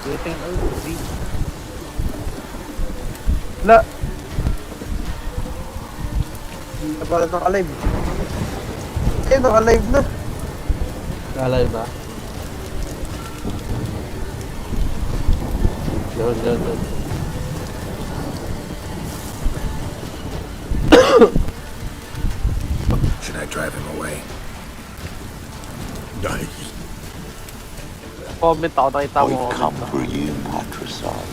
Waiting out. Wala. Napala naka-live. Eh, naka-live na. Nalay ba? Yun. Should I drive him away? Comment ako, nakita mo. We've come for you, patricide.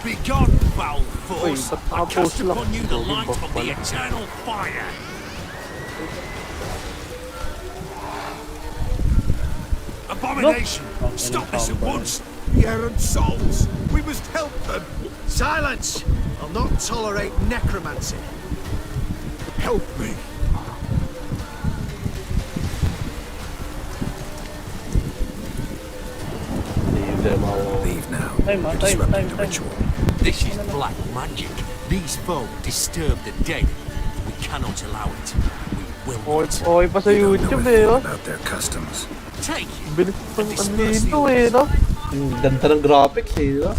Begone, foul force! ba't I naka-post cast lang? upon you the Sorry, light boss of the pala. eternal fire! Abomination! Stop this at once! The errant souls! We must help them! Silence! I'll not tolerate necromancy. Help me! Leave them all. Leave now. Time, You're time, disrupting time, the time. ritual. This is black magic. These folk disturb the dead. We cannot allow it. We will not. Okay pa sa You don't know YouTube a eh, thing no? about their customs. Take it! Bilis pang nito eh, no? Ang ganda ng graphics eh, no?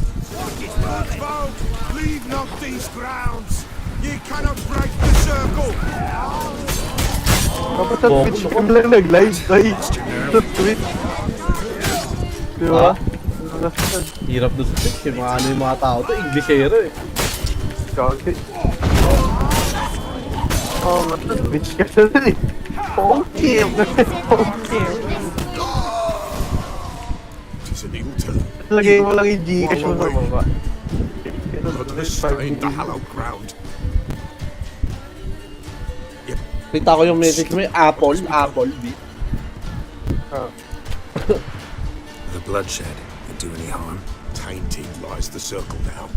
Folk, leave not these grounds! Ye cannot break the circle! Dapat sa Twitch ka lang nag-live, ay. Sa Twitch. Diba? Hirap doon sa Twitch eh. Mga ano yung mga tao to, Englishero eh. Kaki. Oh, nasa Twitch ka na rin eh. Okay. Okay. Tis an ill turn. Lagay mo lang yung Gcash mo sa baba. Blood has stained the hallowed ground. Kita ko yung message mo yung Apple B. The bloodshed would do any harm? Tainted lies the circle now.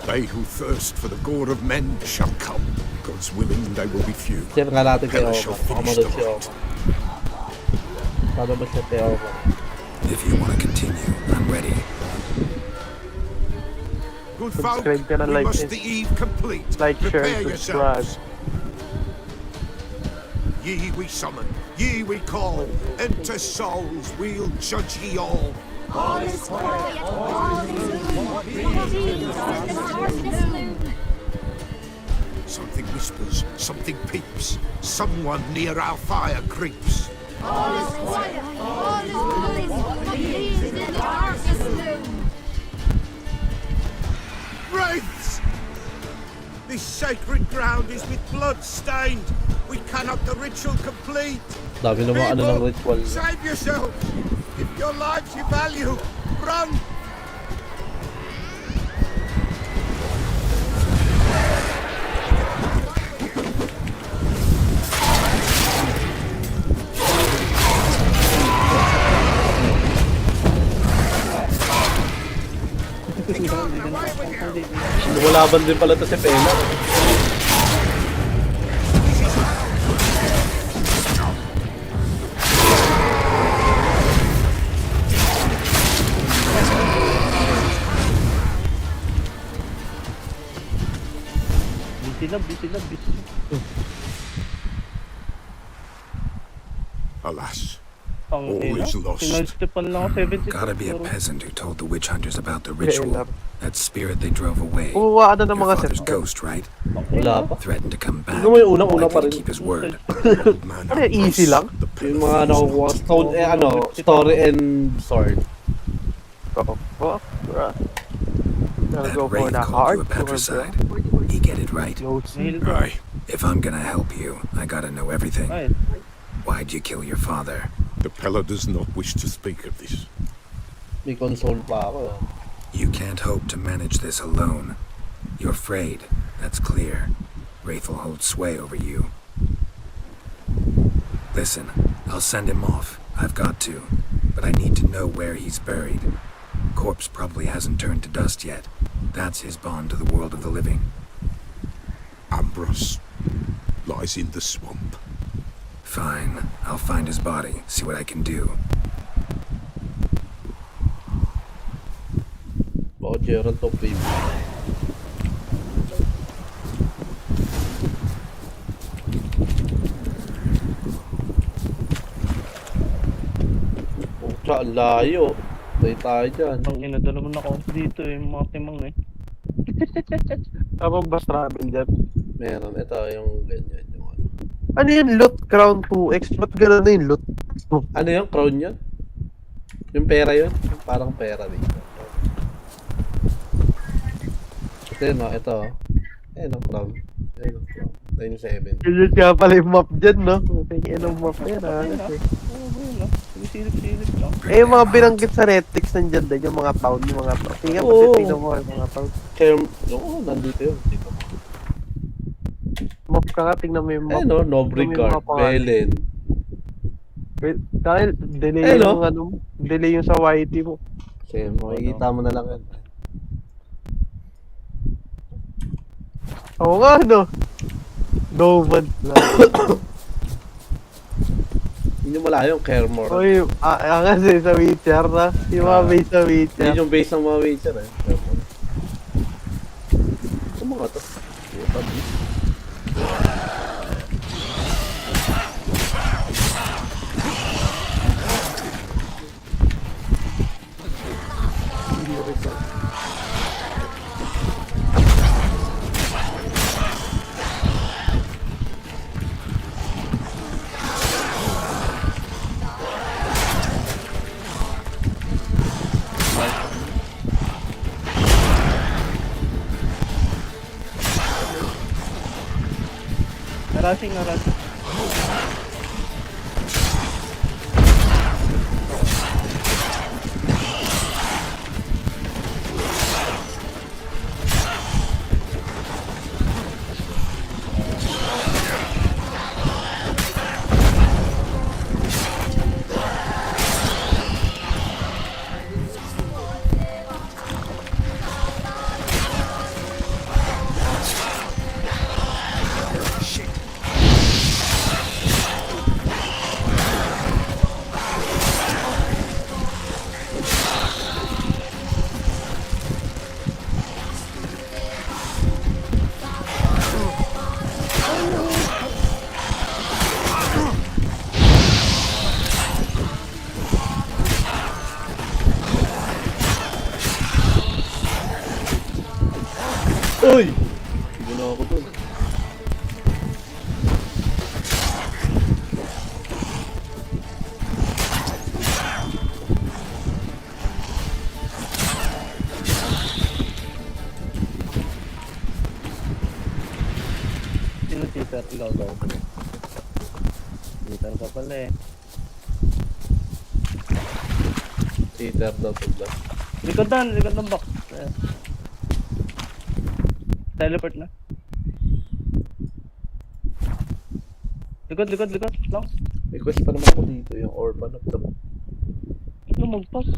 They who thirst for the gore of men shall come. God's willing, they will be few. Share nga natin kay Hell Oma. shall Baka finish manood the si Oma. rite. Paano ba siya kay Oma? If you want to continue, I'm ready. Good folk, Subscribe ka na, we like must this. the eve complete. Like, share, Prepare subscribe. yourselves. Ye we summon, ye we call, enter souls, we'll judge ye all. Something whispers, something peeps, someone near our fire creeps. Wraiths! This sacred ground is with blood stained. We cannot the ritual complete. Dami na mga ano ng People, ritual. save yourself. If your lives you value, run. Lumalaban din pala to si Pena. Busy na. Alas, All is lost. Gotta be a peasant who told the witch hunters about the ritual. That spirit they drove away. Kumuha ka na ng Your mga father's set. ghost, right? Wala pa. Threatened to come back. Tignan mo yung unang-una pa Likely rin. to keep his word. Man, Ano yan, easy lang? Yung mga nakukuha. Stone, story and sword. Oh, fuck, bruh. Gotta That go for wraith the called hard you a sword, patricide. He get it right. bro. Aye. If I'm gonna help you, I gotta know everything. Why'd you kill your father? The Pella does not wish to speak of this. May console pa ako. You can't hope to manage this alone. You're afraid, that's clear. Wraith will hold sway over you. Listen, I'll send him off. I've got to. But I need to know where he's buried. Corpse probably hasn't turned to dust yet. That's his bond to the world of the living. Ambrose lies in the swamp. Fine. I'll find his body, see what I can do. Baka Gerald to play. Pucha, ang layo. Tayo tayo dyan. Ang ina, doon naman ako dito eh, mga timang eh. Tama ba travel dyan? Meron. Ito yung ganyan. Yung ano. Ano yun? Loot Crown 2X? Ba't gano'n na yung loot? Ano yung crown yun? Yung pera yun? Parang pera dito. Ito yun o. Ito o. Ayun ang crown. Ayun ang crown. 97. Yun kaya pala yung map dyan, no? Tingin ang map yan, ha? Oo, bro, no? Silip-silip lang. Eh, yung mga binanggit sa Netflix nandyan din, yung mga town, yung mga town. Tingnan mo, Oo. tingnan mo yung mga town. Kaya, oo, nandito yun. Dito. Map ka nga, tingnan mo yung map. Ayun o. Nobricard. Belen. Wait, dahil delay Eh, no? yung ano, delay yung sa YT mo. Kasi makikita mo na lang yan. Oo nga, no? Novad lang. Hindi mo malayo yung Kermor. Uy, kasi sa Witcher na. Yung mga base sa Witcher. Yun yung base ng mga Witcher eh. Kermor. Ito mga to. Narasing. Uy! Hindi na ako dun. Sino cheater? Ikaw daw. Cheater ka pala eh. Cheater daw pala. Likod ng box. Ayan. Teleport na. Likod lang. May quest pa naman ako dito. Yung Orphan of the... Ano magpas?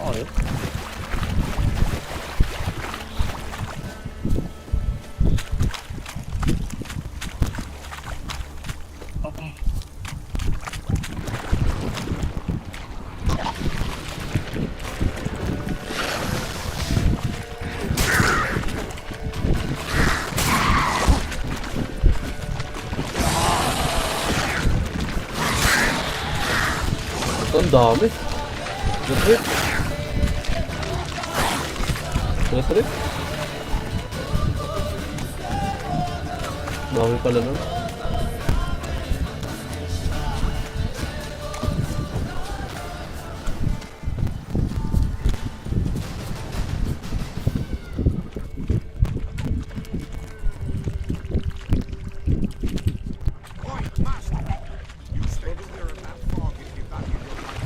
Ayos. Ito ang dami. Trip. Trip. Dami pala nun. Oi, master! You stay clear of that fog if you value your life.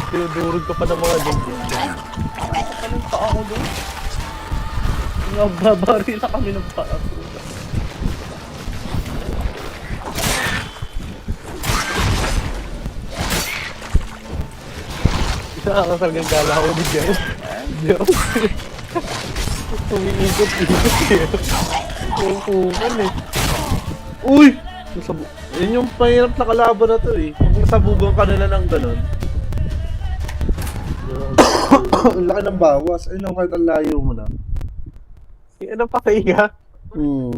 Tinudurog ka pa ng mga dingding. Anong pa ako doon? Nababari na kami ng paa. Nakakasargang gala ako ni Jen. Diyos. Umiikot-ikot eh. Yung kuman eh. Uy! Yun yung mahirap na kalaban na to eh. Kung nasabugan ka nila ng ganun. Ang laki ng bawas. Ayun lang, kahit ang layo mo na. Ano pa kaya?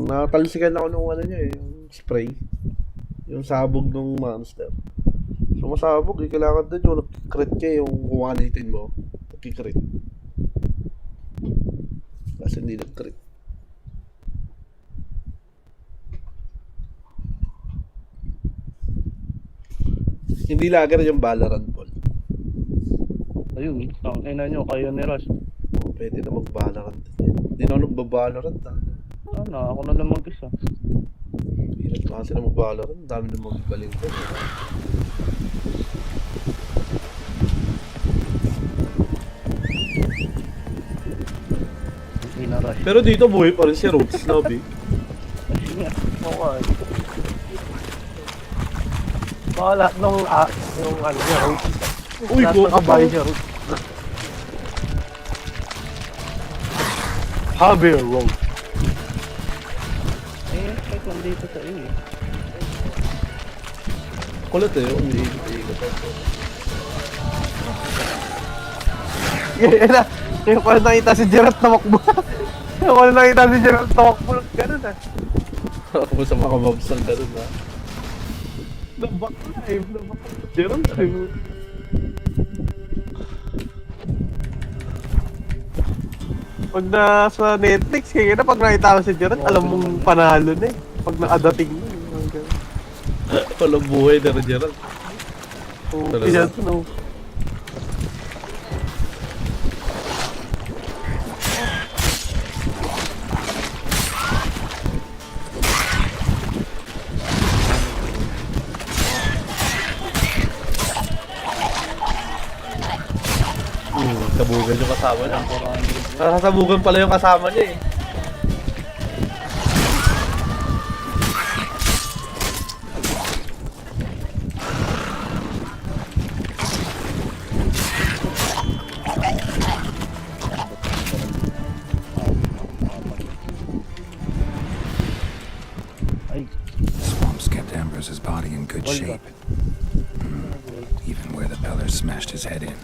Nakatalsikan ako nung ano niya eh. Yung spray. Yung sabog ng monster. So masabog eh. Kailangan doon yung crit ka yung kuwanitin mo. Nagkikrit. Kasi hindi nag-crit. Hindi lager yung Valorant Paul. Ayun, ang ina nyo, kayo ni Rush. Pwede na mag-Valorant. Hindi na ako nagba-Valorant ah. Ano, ako na lang mag-isa. Hirap na kasi na mag-Valorant. Ang dami na magbaling ko. Hindi na Rush. Pero dito buhay pa rin si Rhodes, Lobby. Okay. Baka lahat nung, yung ano niya, Rush. Uy, Lahat go ng kabayo niya, Rush. Javier Road. Eh, kahit nandito sa iyo eh. Kulit eh, umiikot-ikot. Yan na. Yung ko nakita si Geralt tamakbo. Yung ko nakita si Geralt tamakbo. Ganun ah. Ako sa mga mobs ng ganun ah. Nabak live. Nabak Geralt live. Pag nasa Netflix, kaya na pag nakita ko si Geralt, alam mong panalo na eh. Pag nakadating na. Walang buhay na rin Gerald. Talaga? Geralt no. Sabugan yung kasama niya. Sasabugan pala yung kasama niya eh. Swamps kept Ambrose's body in good shape. Even where the Pellers smashed his head in.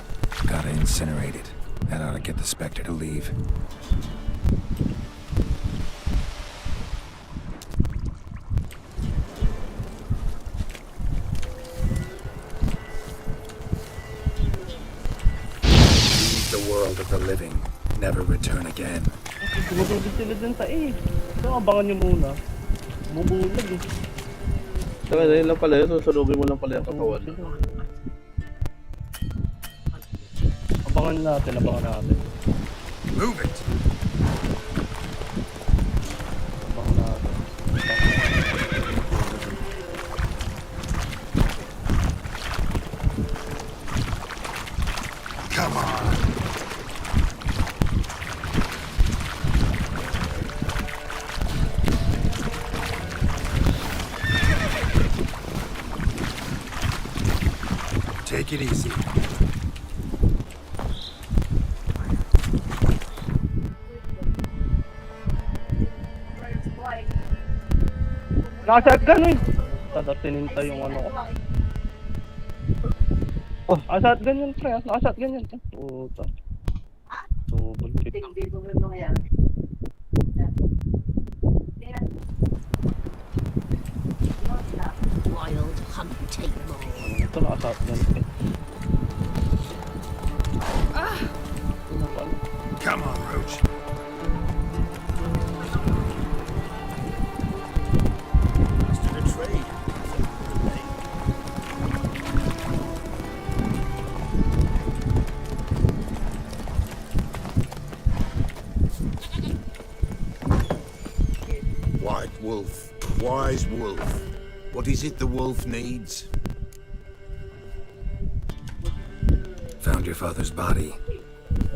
Gotta incinerate it. That ought to get the Spectre to leave. Leave the world of the living. Never return again. Tumutulog sila dun sa eh. So, abangan nyo muna. Bumubulag eh. Saka yun lang pala yun, susunugin mo lang pala yung katawan. Abangan natin, abangan natin. Move it! Abangan natin. Come on! Take it easy. Naka-shotgun eh! Tatatinin tayo yung ano ko. Oh, naka-shotgun yun pre, naka-shotgun yun. Puta. Double kick. Wild hunting mode. Ito naka-shotgun eh. Ano pala? Come on, Roach. White wolf, wise wolf. What is it the wolf needs? Found your father's body.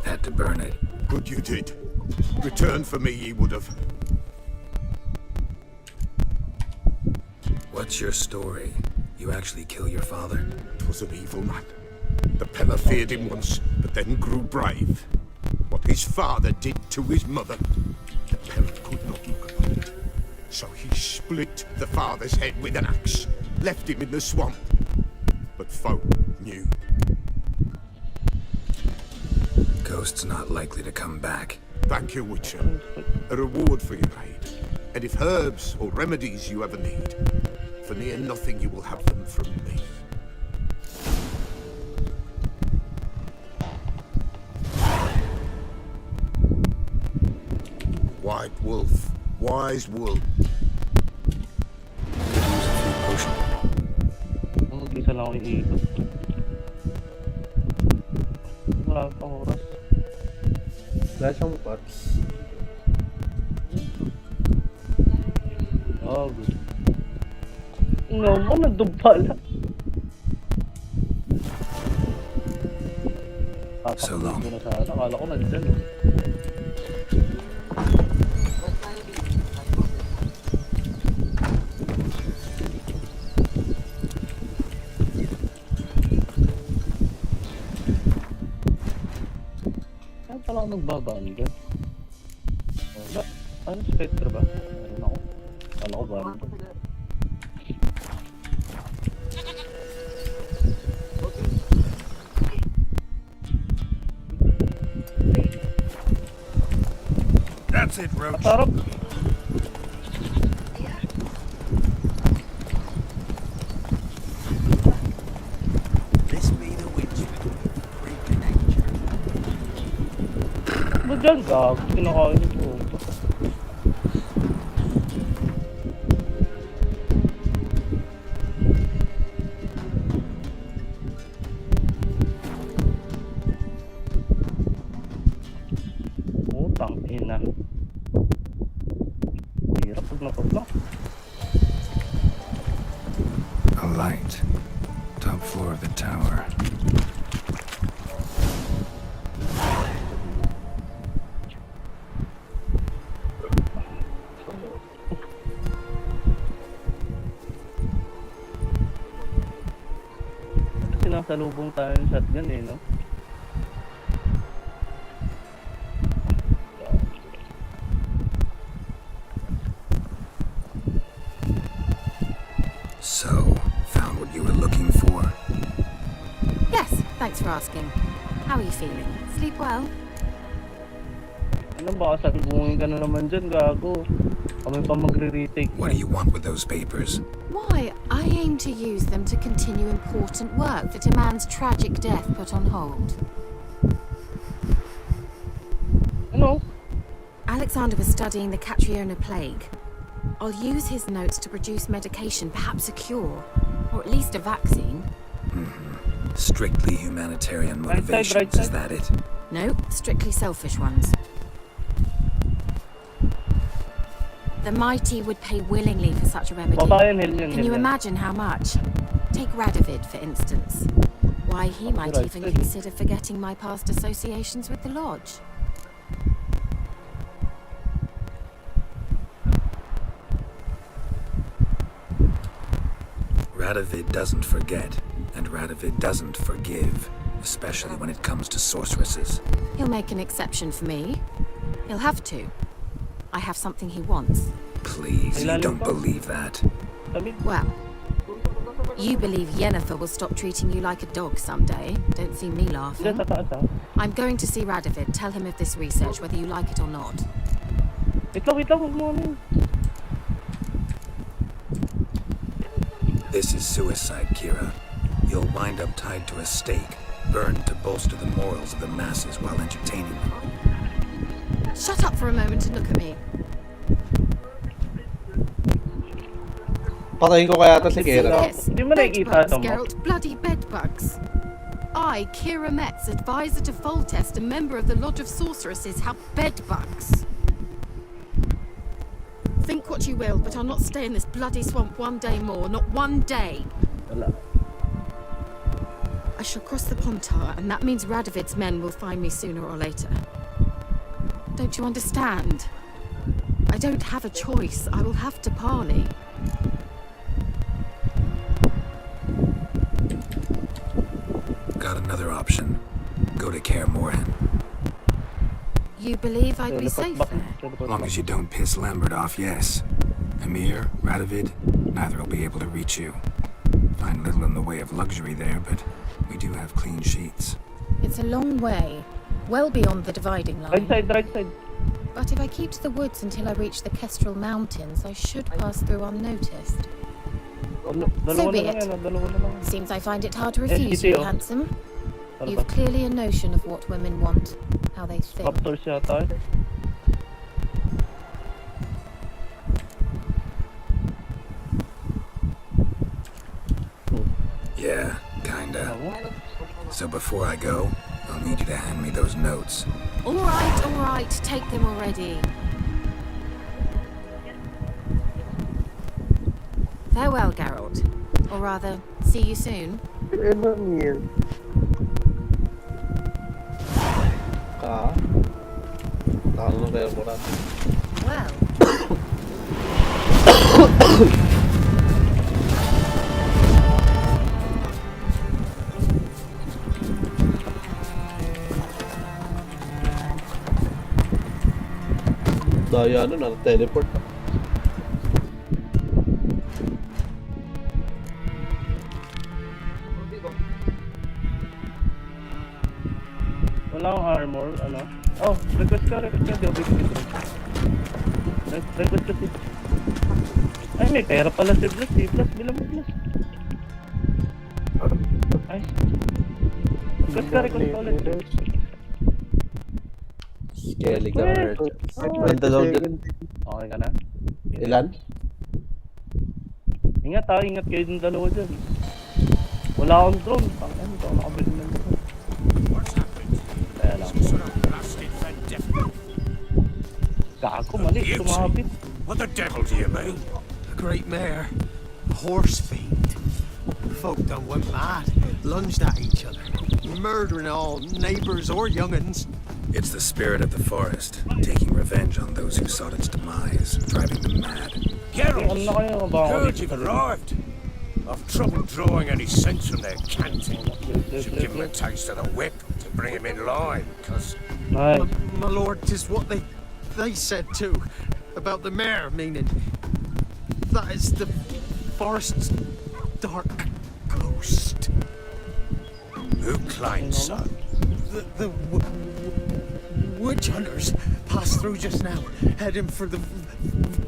Had to burn it. Good you did. Return for me ye would have. What's your story? You actually kill your father? 'Twas an evil man. The Pella feared him once, but then grew brave. What his father did to his mother, the Pella could not look upon. So he split the father's head with an axe, left him in the swamp. But folk knew. Ghost's not likely to come back. Thank you, Witcher. A reward for your aid. And if herbs or remedies you ever need, for near nothing you will have them from me. White wolf, wise wolf. Potion. Mag-isa lang ako iikot. Wala pang oras. Wala siyang pots. Oh, good. No, nandun pala. So long. Tatakbo na sana. Akala ko nandun. Saan pala ako nagbabaan dyan? Wala. Ano, Spectre ba? Meron ako. Ano ko ba? That's it, Roach. Sarap. This be the Witcher. Reconnect. Ba dyan, gag? Kinakain ko. Utang ina. Hirap pag napagla. A light. Top floor of the tower. Sinasalubong tayo ng shotgun eh, no? So, found what you were looking for? Yes, thanks for asking. How are you feeling? Sleep well? Ano ba, salubungin ka na naman dyan, gago. Kami pa magre-retake. What do you want with those papers? Why, I aim to use them to continue important work that demands tragic death put on hold. Ano? Alexander was studying the Catriona plague. I'll use his notes to produce medication, perhaps a cure, or at least a vaccine. Strictly humanitarian Right side, motivations, right side. is that it? No, strictly selfish ones. The mighty would pay willingly for such a remedy. Babayan, hell yun, Can you imagine how much? Take Radovid, for instance. Why, he might Right, even right. consider forgetting my past associations with the Lodge. Radovid doesn't forget, and Radovid doesn't forgive, especially when it comes to sorceresses. He'll make an exception for me. He'll have to. I have something he wants. Please, you Ilalim don't pa. believe that. Sabi, Well, you believe Yennefer will stop treating you like a dog someday. Don't see me dyan laughing. sa taas ha. I'm going to see Radovid. Tell him of this research, whether you like it or not. Wait lang, huwag mo ano. This is suicide, Kira. You'll wind up tied to a stake, burned to bolster the morals of the masses while entertaining them. Shut up for a moment and look at me. Patayin ko kaya ito si See Kira. this? Hindi mo nakikita Bedbugs, ito mo. Geralt. Bloody bedbugs. I, Kira Metz, advisor to Foltest, a member of the Lodge of Sorceresses, have bedbugs. Think what you will, but I'll not stay in this bloody swamp one day more. Not one day. Wala. I shall cross the Pontar, and that means Radovid's men will find me sooner or later. Don't you understand? I don't have a choice. I will have to parley. Got another go to Kaer Morhen. You believe I'd be safe Teleport there? As long as you don't piss Lambert off, yes. Emir, Radovid, neither will be able to reach you. Find little in the way of luxury there, but we do have clean sheets. It's a long way, well beyond the dividing Right line. side, right side. But if I keep to the woods until I reach the Kestrel Mountains, I should pass through unnoticed. Dalawa be na lang it. yan, dalawa na lang. Seems I find it hard to refuse you, SGT, oh. handsome. Ano You've ba? clearly a notion of what women want, how they think. Raptors yata eh. Yeah, kinda. So before I go, I'll need you to hand me those notes. All right, take them already. Farewell, Geralt. Or rather, see you soon. Ano yan? Ka? Talo ng Kaer Morhen. Well, Daya ano, teleport. Wala akong armor, ano? Oh, request ka, di ako bibigyan. Request ka, si... Ay, may pera pala si Plus, bilang mo Plus. Ay. Request ka ulit. Skeleton Wait. merchants. Oh, Ganda daw dyan. Okay ka na? Ilan? Ingat ha, ingat kayo yung dalawa dyan. Wala akong drone. Ano, ito ako nakabili ng drone. Kaya lang. Sort of blasted vendetta. Gago, mali. Tumapit. What the devil do you mean? A great mare. A horse fiend. Folk done went mad. Lunged at each other. Murdering all neighbours or young'uns. It's the spirit of the forest, taking revenge on those who sought its demise, driving them mad. Geralt, Ano na kayo? Baka heard you've arrived. I've trouble drawing any sense from their canting. Should give him a taste of the whip to bring him in line, cause Nice. My lord, 'tis what they said too. About the mare, meaning. That is the forest's dark ghost. who claims so? The witch hunters passed through just now, heading for the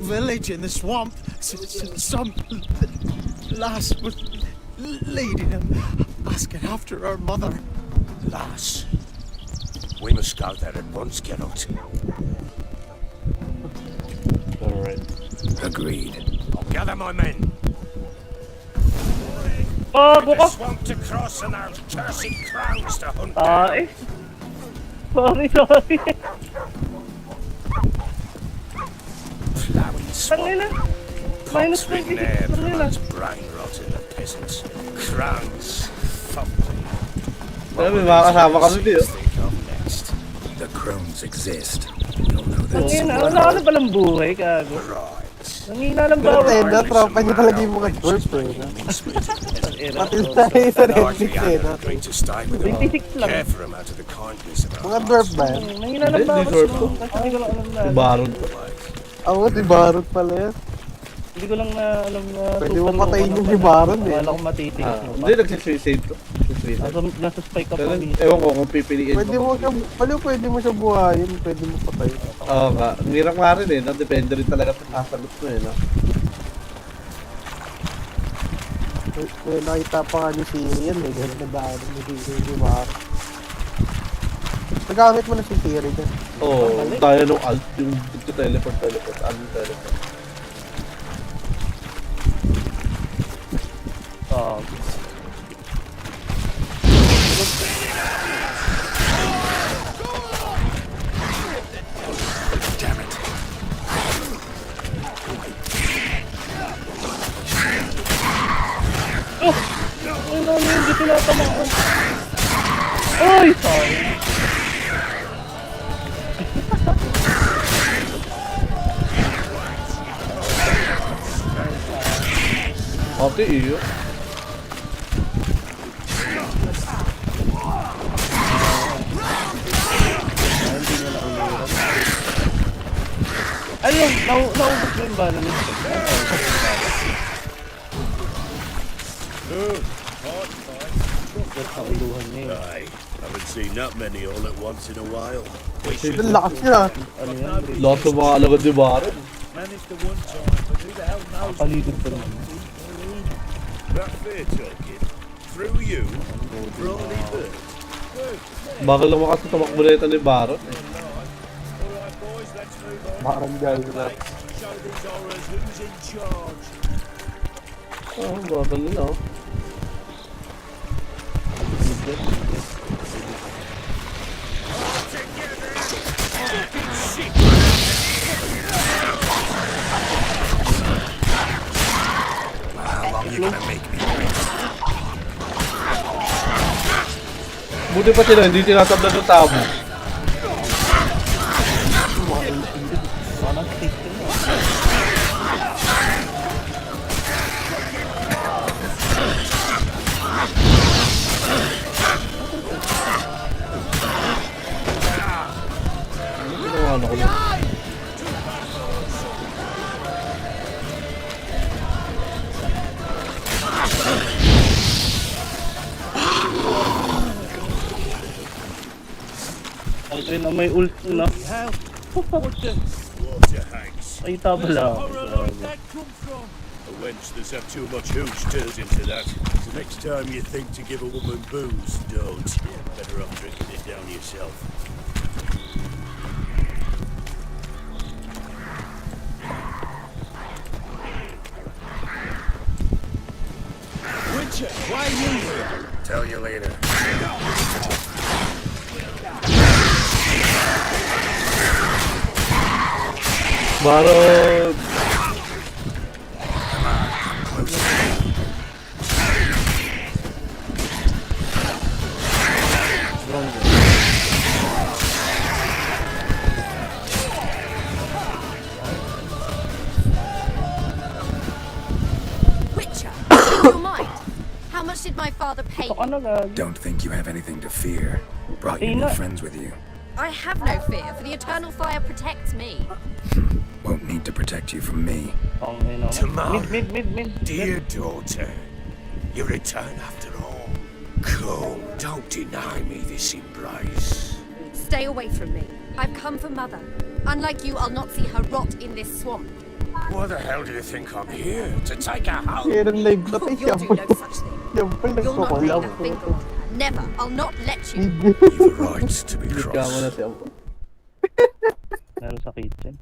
village in the swamp. Some lass was leading them, asking after her mother. Lass. We must go there at once, Geralt. Alright. Agreed. Gather my men. Oh, The bukas! swamp to cross and our cursed crowns to hunt Ay! down. Sorry. Plowing swamp. Tangina. Minus Pox 26 ridden air tangina. promotes brain rot in the peasants. Crowns. Thumping. Pero may mga kasama kami dito. Think of next. The crones exist. You'll know that Tangina, soon. wala ka na palang buhay, gago. Right. Nangina lang ba? Tenda, tropa niya talaga yung mga dwarf eh. Pati sa sa Netflix eh. no? Agreed to stay with them. 26 lang. Care for them out of the kindness of our Mga dwarf ba yan? Nangina lang ba? Hindi, dwarf to. Kasi hindi ko lang alam na. Si Baron. Oo, si Baron pala yan. Hindi ko lang na alam na. Pwede mo patayin yung si Baron eh. Wala akong matitig. Hindi, nagsisuicide to. Suicide. Nasa spike up Pero kami. ewan ko kung pipiliin Pwede mo siya, pwede mo siya buhayin, pwede mo patayin. Oo nga. Ang hirap nga rin eh. No? Depende rin talaga sa sasagot mo eh. No? May nakita pa nga ni Siri yan eh, gano'n na daan ni Baron. Nagamit mo na si Siri dyan. Oo. Tayo nung alt. Yung teleport. Alt teleport. Oh. Damn it. Ano, hindi tinatamaan. Ay, sorry. Ate iyo. naubos mo yung bala niya. Sa uluhan niya yun. I haven't seen that many all at once in a while. Ang lakas niya. Ano yan? Lahat ng mga alagad ni Baron. Managed the one time, but who the hell knows? Paligid pa naman. That fair talking. Through you, Brody Bird. Bakal lang makasi tumakbo na ito ni Baron. Alright boys, let's move on. Barangay na. Show these horrors who's in charge. Oh, bakal nila oh. How long you gonna make me wait? Buti pa sila, hindi tinatabla ng tabo. Parang take yun. Ano ko na? Ang train na may ult na. Water hags. Ay, tabla. A wench that's had too much hooch turns into that. So next time you think to give a woman booze, don't. Better off drinking it down yourself. Witcher, why are you here? Tell you later. Baron! Witcher, your mind. How much did my father pay Ito ka you? na gag. Don't think you have anything to fear. Brought your new friends with you. I have no fear, for the eternal fire protects me. Won't need to protect you from me. Ang ino. Tomorrow. Mid. Dear daughter, you return after all. Come, don't deny me this embrace. Stay away from me. I've come for Mother. Unlike you, I'll not see her rot in this swamp. Why the hell do you think I'm here? To take her home? Kaya ng live na tayo. You'll do no such thing. Yan pa You'll not nagkukulaw. break a finger. Never. I'll not let you. You've a right to be Kama na cross. siya. Meron sa kitchen.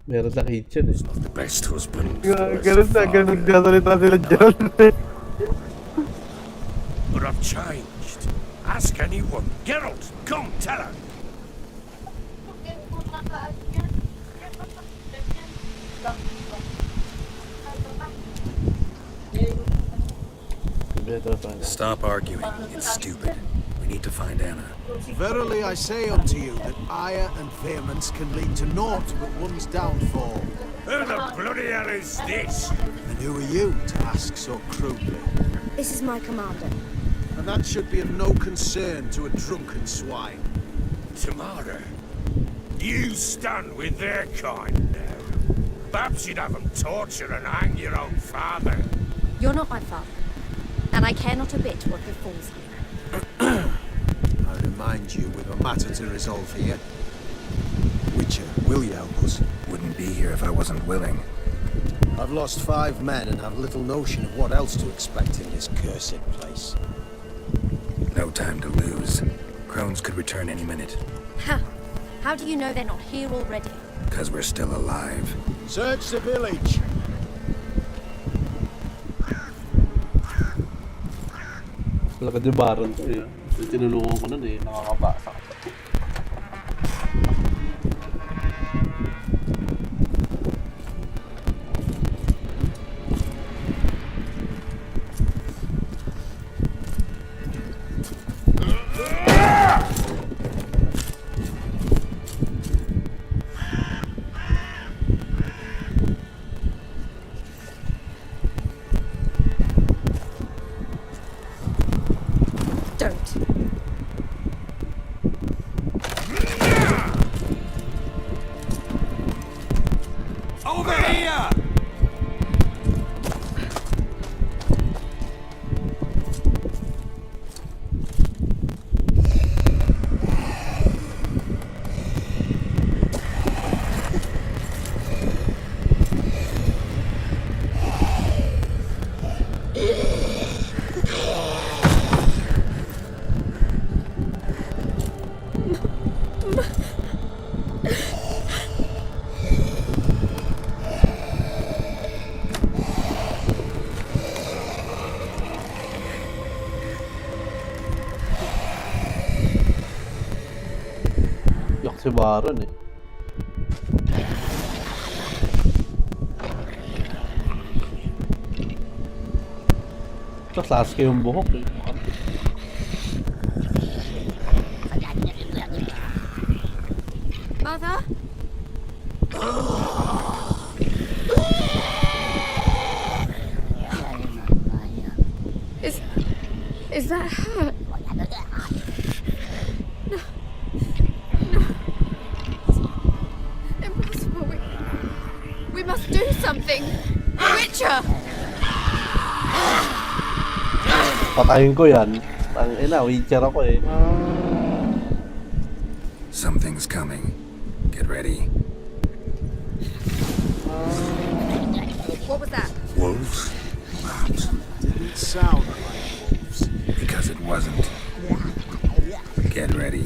Meron sa kitchen eh. Not the best husband. Ganun na, ganun gasalita sila dyan. But I've changed. Ask anyone. Geralt, come, tell her. Stop arguing. It's stupid. We need to find Anna. Verily I say unto you that ire and vehemence can lead to naught but one's downfall. Who the bloody hell is this? And who are you to ask so crudely? This is my commander. And that should be of no concern to a drunken swine. Tamara, you stand with their kind now. Perhaps you'd have them torture and hang your own father. You're not my father. And I care not a bit what befalls you. I remind you we've a matter to resolve here. Witcher, will you help us? Wouldn't be here if I wasn't willing. I've lost 5 men and have little notion of what else to expect in this cursed place. No time to lose. Crones could return any minute. Ha! How do you know they're not here already? Because we're still alive. Search the village! Lakad yung Baron. Eh. Tinulungan ko nun eh. Nakakabasa. Don't. Over here! Yak si Baron eh. Ito, Sasuke yung buhok eh. Mother? Is that her? No. No. It's impossible. We must do something. Witcher! Patayin ko yan. Tangina, Witcher ako eh. Something's coming. Get ready. What was that? Wolves? Didn't sound like wolves. Because it wasn't. Get ready.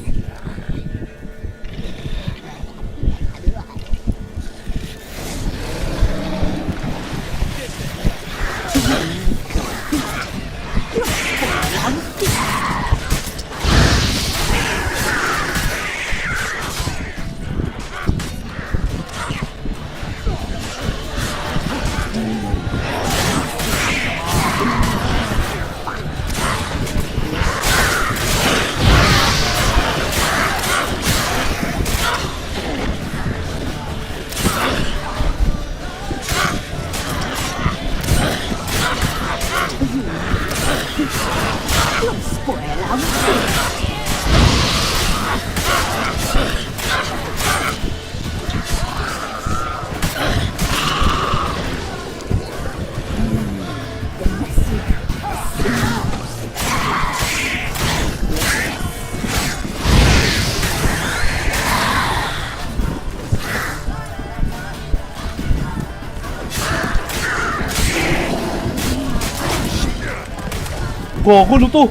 Gago na to!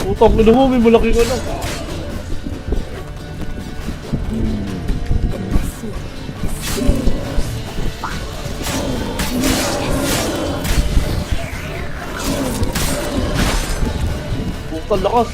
Utang na mo, may malaki ka na. Utang lakas.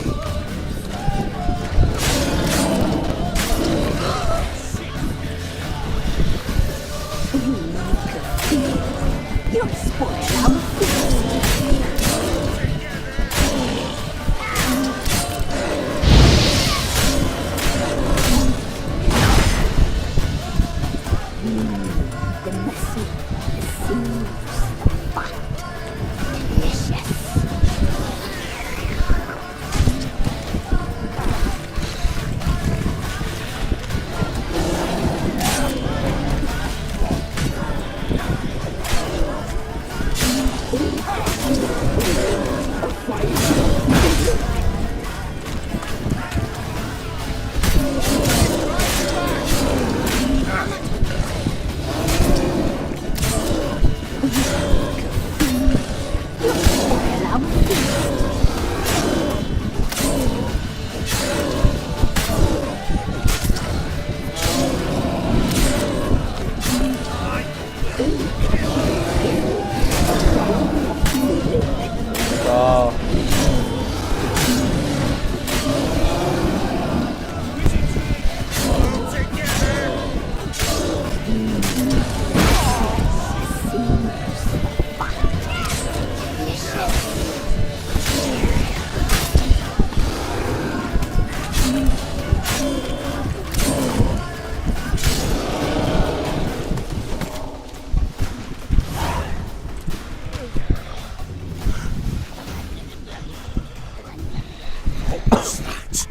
What's that?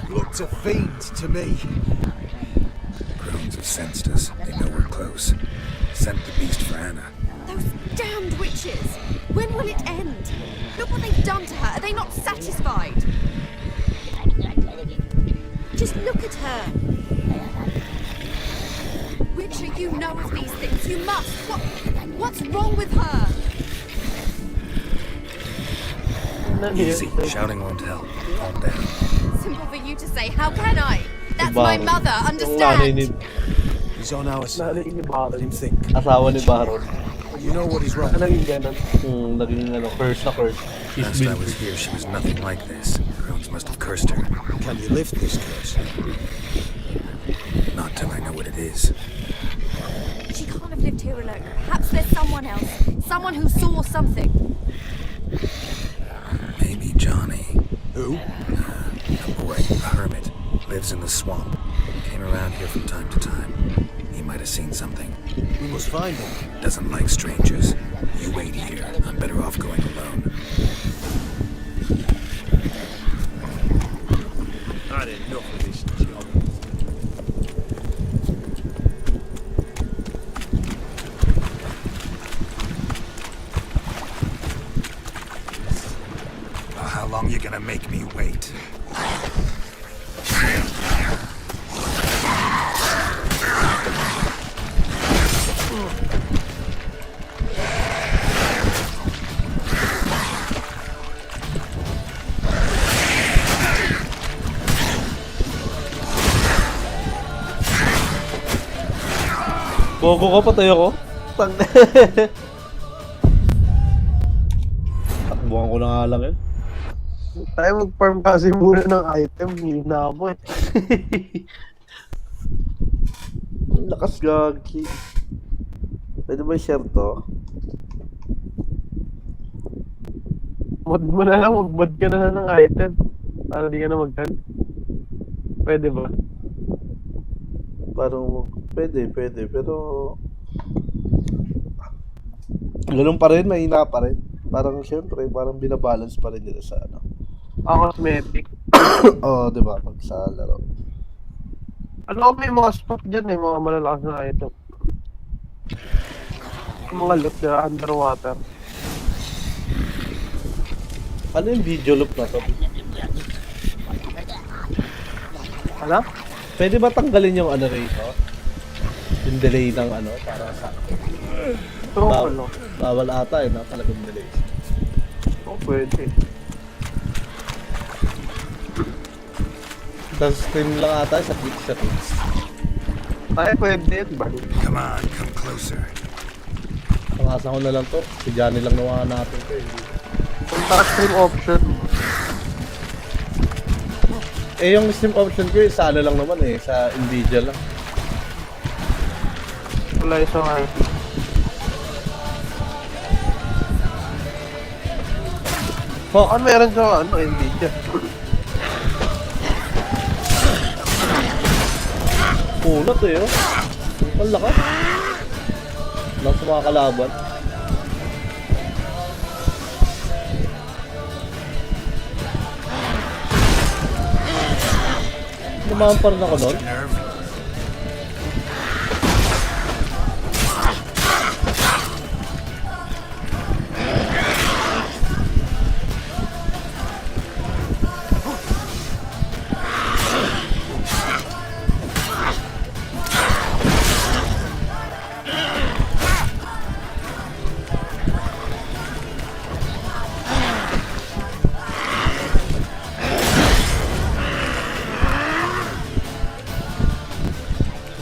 Looked a fiend to me. Crones have sensed us. They know we're close. Sent the beast for Anna. Those damned witches! When will it end? Look what they've done to her. Are they not satisfied? Just look at her. Witcher, you know of these things. You must. What's wrong with her? Easy. Shouting won't help. Calm down. Simple for you to say. How can I? That's my Baron. mother. Yung nanay ni, Understand? He's on our side. Narinig ni Let Baron. him think. asawa ni Baron. You know what is wrong. Naging ganun. Naging curse na curse. She's Last I was here, she was nothing like this. Crones must have cursed her. Can you lift this curse? Not till I know what it is. She can't have lived here alone. Perhaps there's someone else. Someone who saw something. Maybe Johnny. Who? A boy, a hermit. Lives in the swamp. Came around here from time to time. He might have seen something. We must find him. Doesn't like strangers. You wait here. I'm better off going alone. Had enough of this job. How long you gonna make me wait? Bogo ko, patay ako. Takbuhan ko na nga lang yun. Tayo mag-farm kasi muna ng item. Hindi na ako eh. Lakas gagi. Pwede ba i-share to? Mod mo na lang. Mag-mod ka na lang ng item. Para di ka na mag-hunt. Pwede ba? Parang pwede, pero ganun pa rin, mahina pa rin. Parang syempre, parang binabalance pa rin nila sa ano. Cosmetic. Oo, di ba? Pag sa laro. Ano ko may mga spot dyan eh. Mga malalakas na item. Mga loot na underwater. Ano yung video loop na to? Ano? Pwede ba tanggalin yung ano rito? Yung delay ng ano, para sa... True, Bawal ata eh, na talagang delay. Oo, pwede. Tapos stream lang ata sa Twitch settings. Ay, pwede yun ba? Come on, come closer. Pangasa ko na lang to. Si Johnny lang nawa natin to eh. Punta ka stream option. Eh yung stream option ko eh, sa ano lang naman eh, sa NVIDIA lang. Wala yung sa IP. Ano meron sa ano, NVIDIA? Punot eh oh. Ang lakas. Lang sa mga kalaban. Lumahan pa rin ako nun.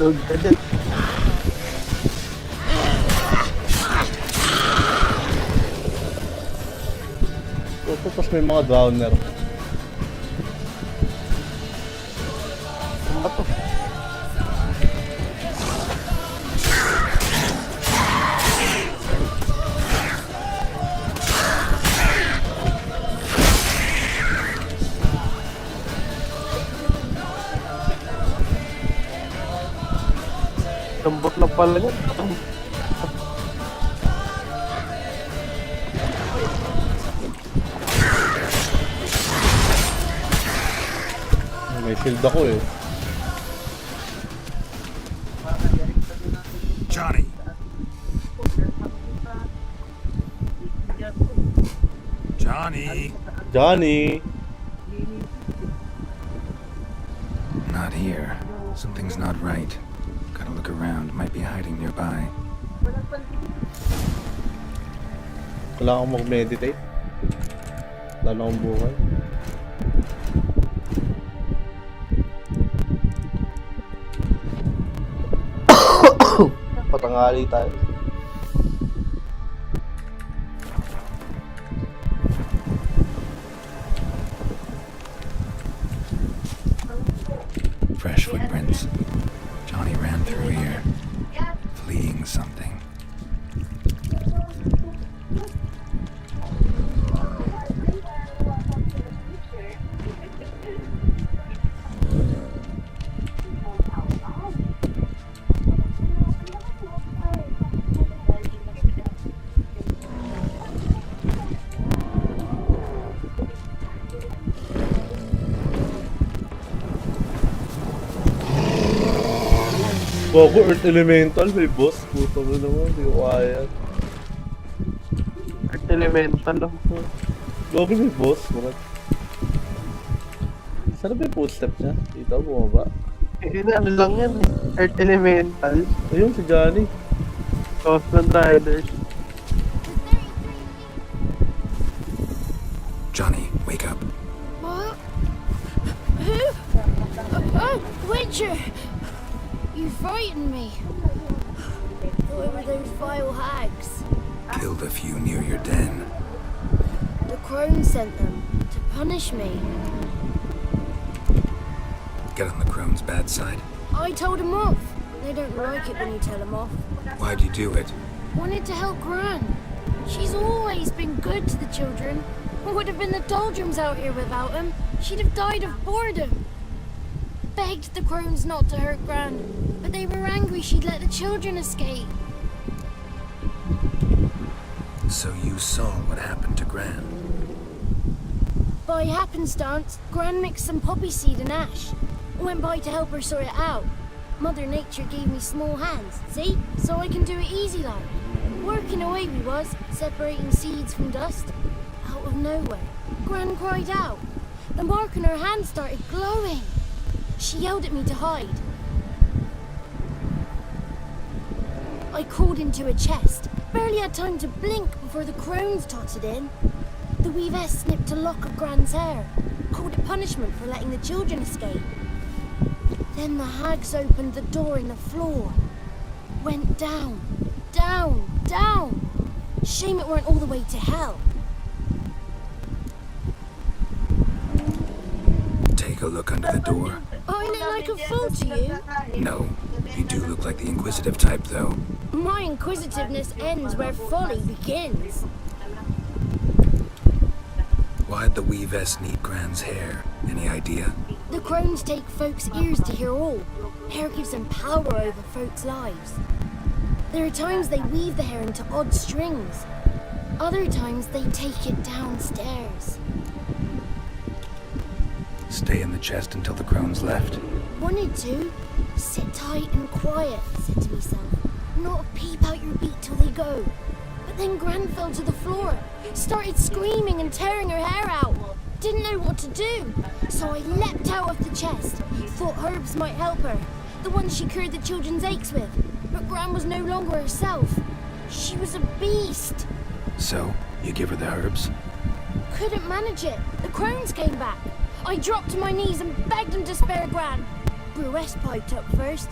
Dog ka dyan. Tapos may mga downer. Ano ba to? Lambot lang pala yan. May shield ako eh. Johnny! Johnny! Johnny! Not here. Something's not right. Gotta look around. Might be hiding nearby. Wala akong mag-meditate. Lalo akong buhay. Patangali tayo. Fresh footprints. Johnny ran through here, fleeing something. Bago Earth Elemental, may boss. Puto mo naman, di ko kaya. Earth Elemental lang po. Bago may boss, marat. Saan ba yung footstep niya? Dito, bumaba. Ano lang yan eh. Earth Elemental. Ayun, si Johnny. Cosman Riders. Johnny, wake up. What? Who? Oh, Witcher! You frightened me. Thought it were those vile hags. Killed a few near your den. The crone sent them to punish me. Get on the crone's bad side. I told them off. They don't like it when you tell them off. Why'd you do it? Wanted to help Gran. She's always been good to the children. It would have been the doldrums out here without him. She'd have died of boredom. Begged the crones not to hurt Gran, but they were angry she'd let the children escape. So you saw what happened to Gran? By happenstance, Gran mixed some poppy seed and ash. Went by to help her sort it out. Mother Nature gave me small hands, see? So I can do it easy like. Working away we was, separating seeds from dust. Out of nowhere, Gran cried out. The mark on her hand started glowing. She yelled at me to hide. I crawled into a chest. Barely had time to blink before the crones totted in. The weavess snipped a lock of Gran's hair. Called it punishment for letting the children escape. Then the hags opened the door in the floor. Went down, down, down. Shame it weren't all the way to hell. Take a look under the door. I look like a fool to you? No, you do look like the inquisitive type, though. My inquisitiveness ends where folly begins. Why'd the weavess need Gran's hair? Any idea? The crones take folks' ears to hear all. Hair gives them power over folks' lives. There are times they weave the hair into odd strings. Other times they take it downstairs. Stay in the chest until the crones left. Wanted to. Sit tight and quiet, said to myself. Not peep out your beat till they go. But then Gran fell to the floor. Started screaming and tearing her hair out. Didn't know what to do. So I leapt out of the chest. Thought herbs might help her. The ones she cured the children's aches with. But Gran was no longer herself. She was a beast. So, you give her the herbs? Couldn't manage it. The crones came back. I dropped to my knees and begged them to spare Gran. Bruess piped up first.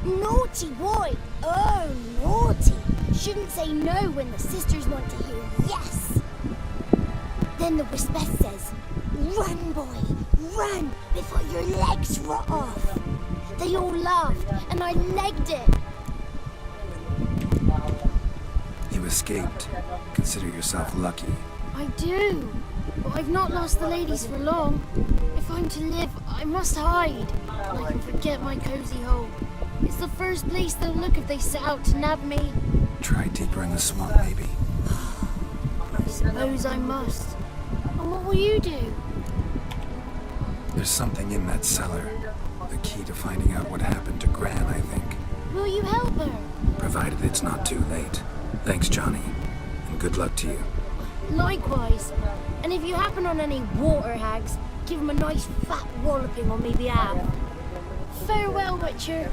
Naughty boy! Oh, naughty! Shouldn't say no when the sisters want to hear yes! Then the Wispess says, run, boy, run, before your legs rot off. They all laughed, and I legged it. You escaped. Consider yourself lucky. I do, but I've not lost the ladies for long. If I'm to live, I must hide. I can forget my cozy hole. It's the first place they'll look if they set out to nab me. Try deeper in the swamp, maybe. I suppose I must. And what will you do? There's something in that cellar. The key to finding out what happened to Gran, I think. Will you help her? Provided it's not too late. Thanks, Johnny. And good luck to you. Likewise. And if you happen on any water hags, give them a nice fat walloping on me behalf. Farewell, Witcher.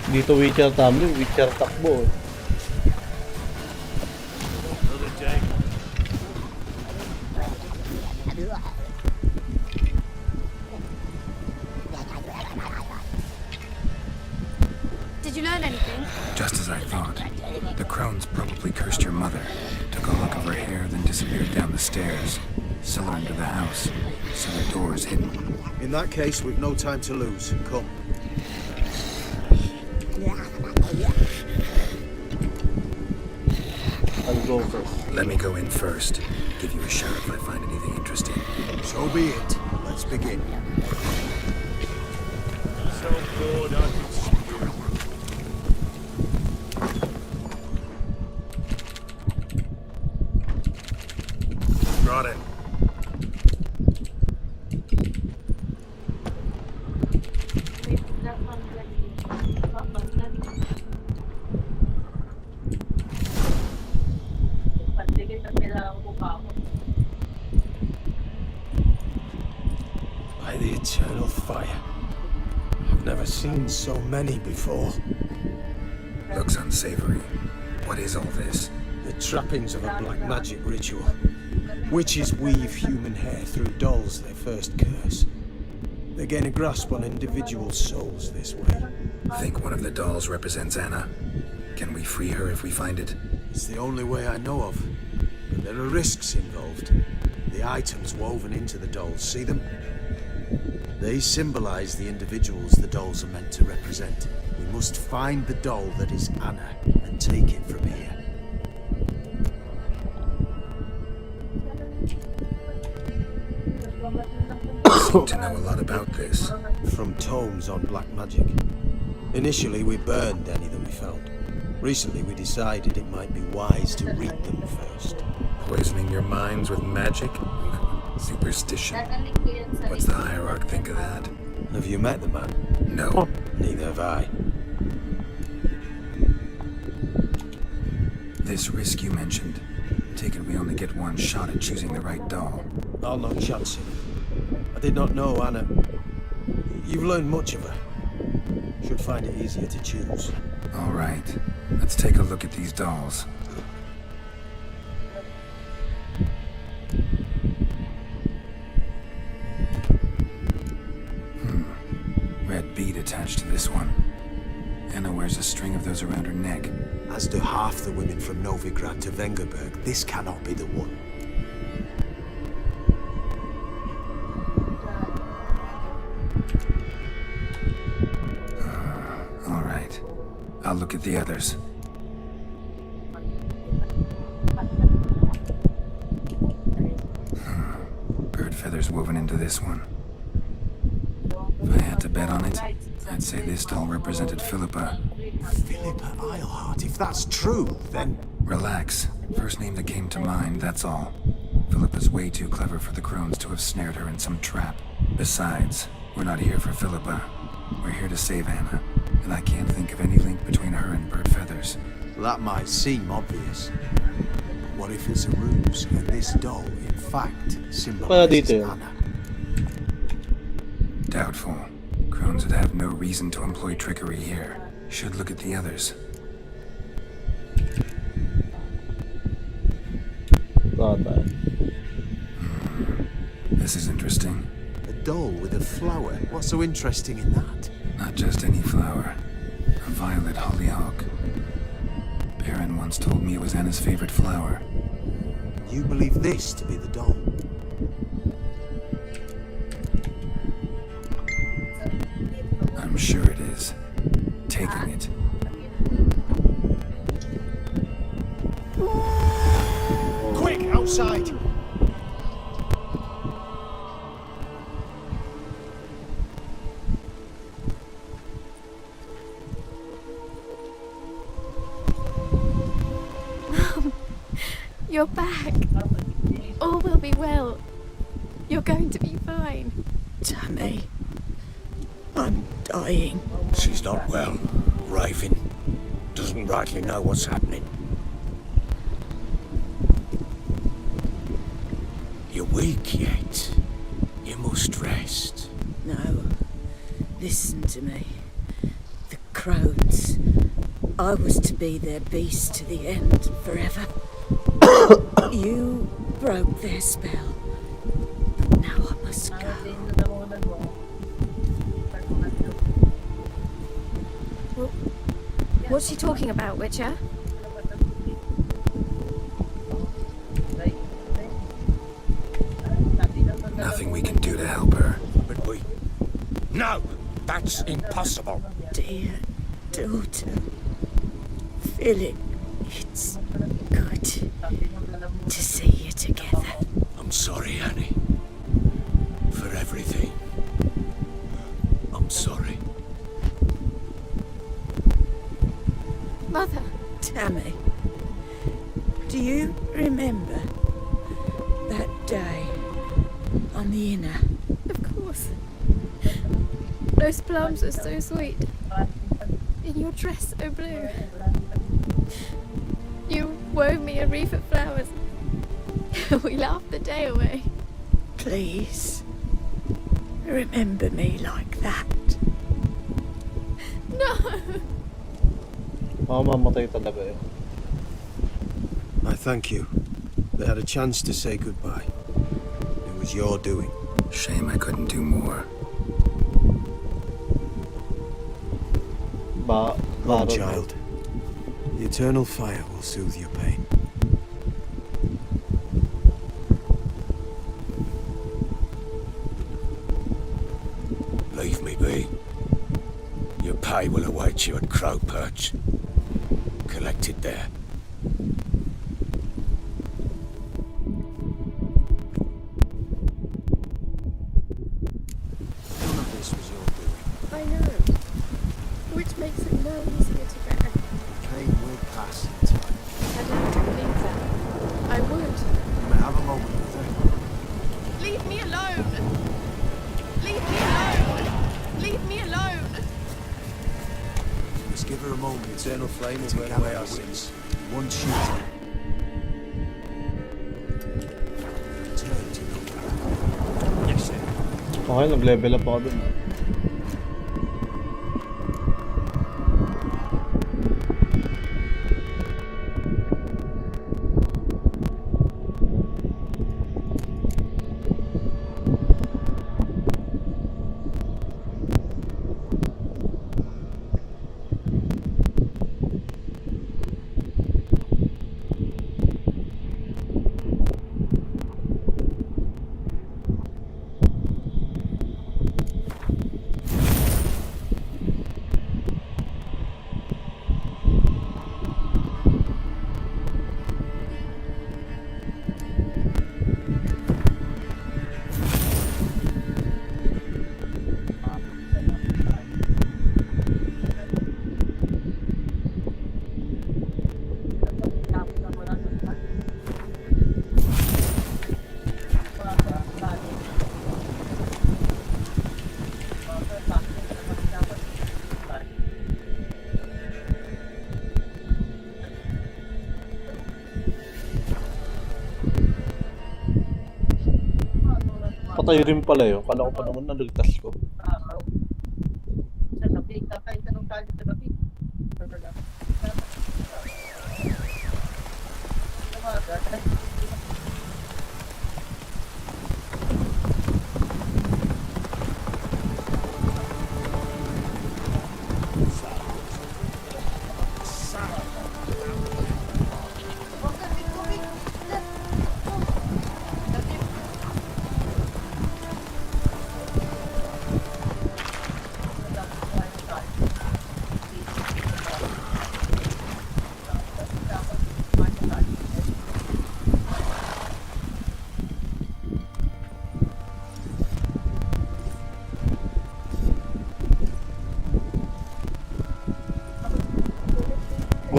Dito Witcher tumbling, Witcher takbo. Another day. Did you learn anything? Just as I thought. The crones probably cursed your mother, took a lock of her hair, then disappeared down the stairs. Sell her into the house, so the door is hidden. In that case, we've no time to lose. Come. I'll go first. Let me go in first. Give you a shout if I find anything interesting. So be it. Let's begin. So bored I can spew. Brought it. By the eternal fire. I've never seen so many before. Looks unsavory. What is all this? The trappings of a black magic ritual. Witches weave human hair through dolls they first curse. They gain a grasp on individual souls this way. Think one of the dolls represents Anna? Can we free her if we find it? It's the only way I know of. But there are risks involved. The items woven into the dolls, see them? They symbolize the individuals the dolls are meant to represent. We must find the doll that is Anna and take it from here. Seem to know a lot about this. From tomes on black magic. Initially, we burned any that we found. Recently, we decided it might be wise to read them first. Poisoning your minds with magic? Superstition. What's the hierarch think of that? Have you met the man? No. Neither have I. This risk you mentioned. Take it we only get one shot at choosing the right doll. I'll not chance it. I did not know Anna. You've learned much of her. Should find it easier to choose. All right. Let's take a look at these dolls. Red bead attached to this one. Anna wears a string of those around her neck. As do half the women from Novigrad to Vengerberg. This cannot be the one. All right. I'll look at the others. Bird feathers woven into this one. If I had to bet on it, I'd say this doll represented Philippa. Philippa Eilhart, if that's true, then... Relax. First name that came to mind, that's all. Philippa's way too clever for the crones to have snared her in some trap. Besides, we're not here for Philippa. We're here to save Anna. And I can't think of any link between her and bird feathers. That might seem obvious. What if it's a ruse, and this doll, in fact, symbolizes Anna? Doubtful. Crones would have no reason to employ trickery here. Should look at the others. This is interesting. A doll with a flower. What's so interesting in that? Not just any flower. A violet hollyhock. Perrin once told me it was Anna's favorite flower. You believe this to be the doll? You're back. All will be well. You're going to be fine. Tammy, I'm dying. She's not well. Raving. Doesn't rightly know what's happening. You're weak yet. You must rest. No. Listen to me. The crones. I was to be their beast to the end, forever. You broke their spell. Now I must go. What's she talking about, Witcher? Nothing we can do to help her. But we... No! That's impossible. Dear daughter, Philip, it's good to see you together. I'm sorry, Annie. For everything. I'm sorry. Mother. Tammy, do you remember that day on the inner? Of course. Those plums are so sweet. In your dress so blue. You wove me a wreath of flowers. We laughed the day away. Please, remember me like that. No! Mamamatay talaga eh. I thank you. They had a chance to say goodbye. It was your doing. Shame I couldn't do more. Come, child. The eternal fire will soothe your pain. Leave me be. Your pay will await you at Crow Perch. Collect it there. None of this was your doing. I know. Which makes it more easier to bear. Pain will pass in time. I'd like to believe that. I would. You may have a moment with her. Leave me alone! Leave me alone! Leave me alone! Let's give her a moment. The eternal flame will burn away our sins. One shoot. Turn to go. Yes, sir. Okay, nag-level up ako dun. Patay rin pala yun. Kala ko pa naman naligtas ko.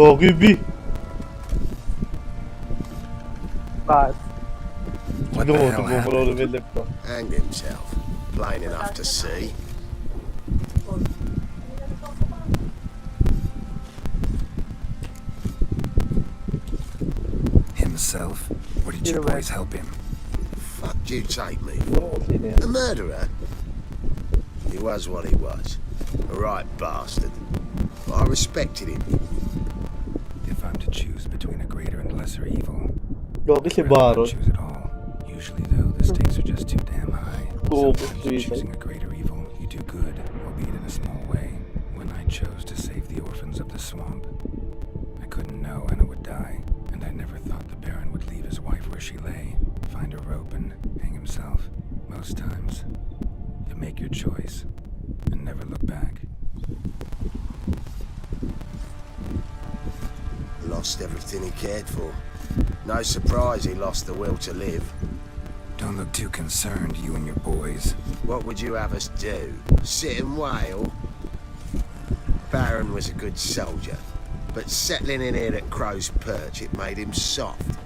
Gogi B. Tignan mo, hell tignan mo happened? naman left pa. Hanged himself. Plain enough to see. Himself? Or did you boys help him? Fuck'd you take me Siguro for? kasi na yan. A murderer? He was what he was. A right bastard. But I respected him. If I'm to choose between a greater and lesser evil, Gagi si I'd rather not Baron. choose at all. Usually, though, the stakes are just too damn high. Oo, Sometimes in suicide. choosing a greater evil, you do good, albeit in a small way. When I chose to save the orphans of the swamp, I couldn't know Anna would die, and I never thought the Baron would leave his wife where she lay, find a rope and hang himself. Most times, you make your choice and never look back. Lost everything he cared for. No surprise he lost the will to live. Don't look too concerned, you and your boys. What would you have us do? Sit and wail? Baron was a good soldier, but settling in here at Crow's Perch, it made him soft.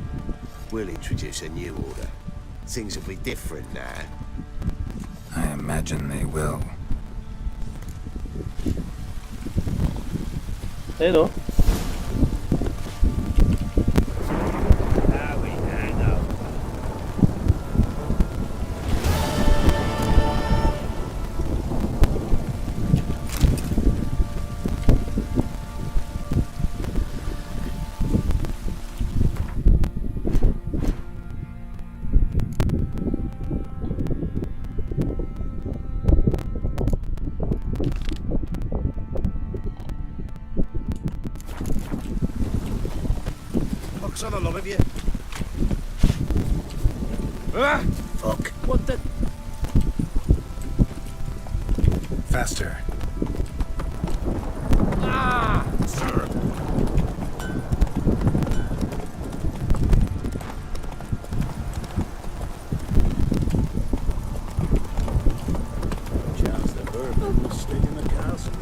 We'll introduce a new order. Things will be different now. I imagine they will. Ayun o. Focus on a lot of you. Fuck. What the? Faster. Sir. Chance the bourbon will stay in the castle.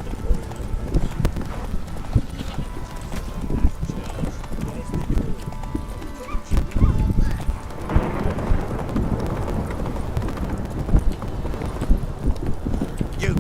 You.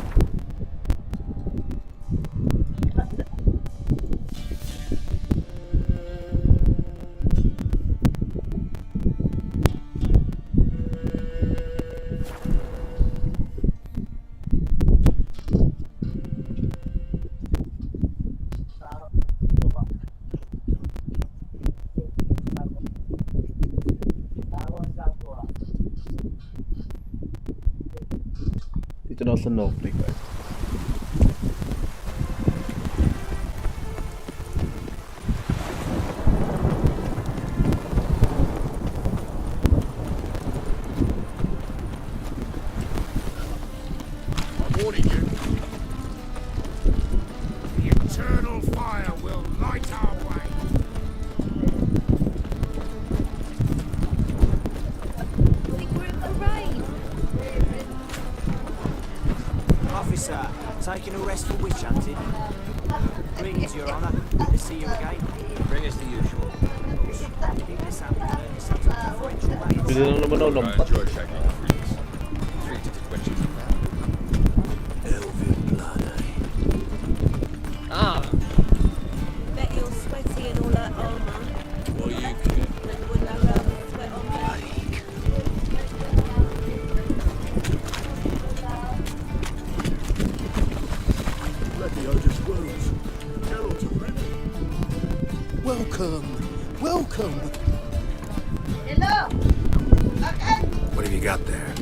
Dito na ako sa Norfolk. I'm warning you. The eternal fire will light our way. I think we're in the rain. Officer, taking a rest for witch hunting. Greetings, Your Honour. Good to see you again. Bring us the usual. Keep this up and learn something differential ways. Pwede lang naman ako I lampas. enjoy shagging freaks. Treated to questions of that. Elvin blood, eh? Ah, Bet you're sweaty and all that armour. well, you can. And wouldn't have rather sweat on me. Bloody Otis wounds. Gerald's a rebel. Welcome. Welcome. What have you got there?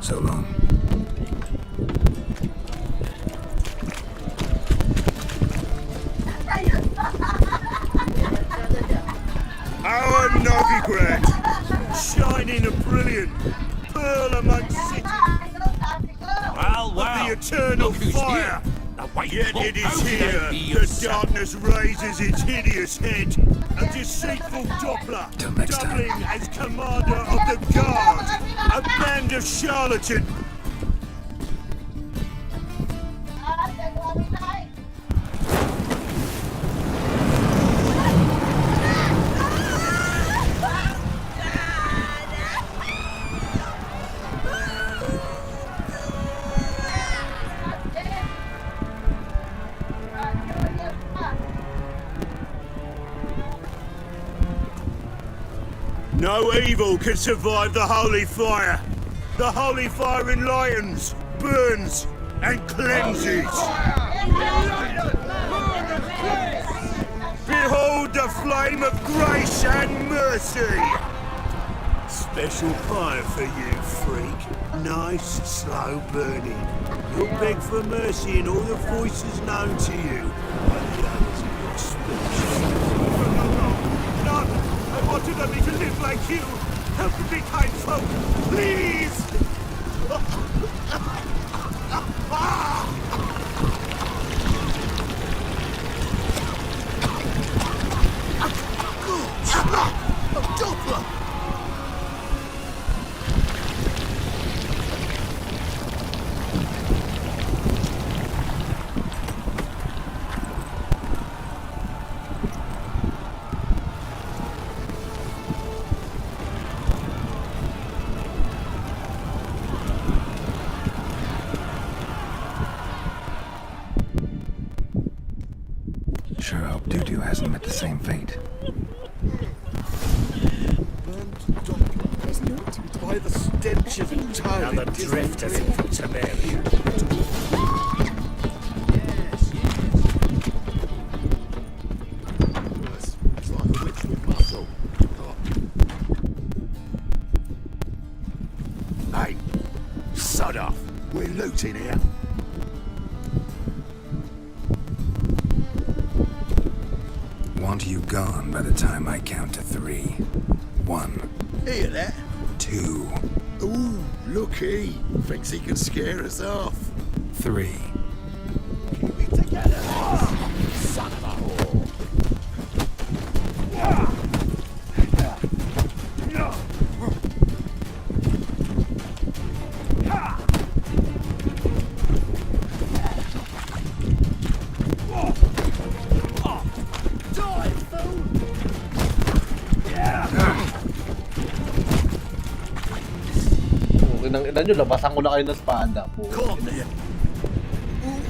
So long. Our Novigrad been a brilliant pearl amongst cities. Well, Of the eternal look who's fire. here. Now wait, Yet what it is else here can be that yourself? darkness raises its hideous head. A deceitful Doppler, Till next time. doubling as commander of the guard. A band of charlatans. No evil can survive the holy fire. The holy fire enlightens, burns, and cleanses. Behold the flame of grace and mercy. Special fire for you, freak. Nice, slow burning. You'll beg for mercy in all the voices known to you. And the others of your speech. None! I wanted only to live like you. Help me, kind folk, please! Doppler! Sure hope Doo-Doo hasn't met the same fate. By the stench of entirely Now the drifters in from Samaria. It's like a witch with muscle. Hey, sod off. We're looting here. Want you gone by the time I count to 3. 1, Hear that? 2, Ooh, looky. Thinks he can scare us off. 3. Son of a whore. Inang ina nyo, labasan ko na kayo ng espada po. Come on, then.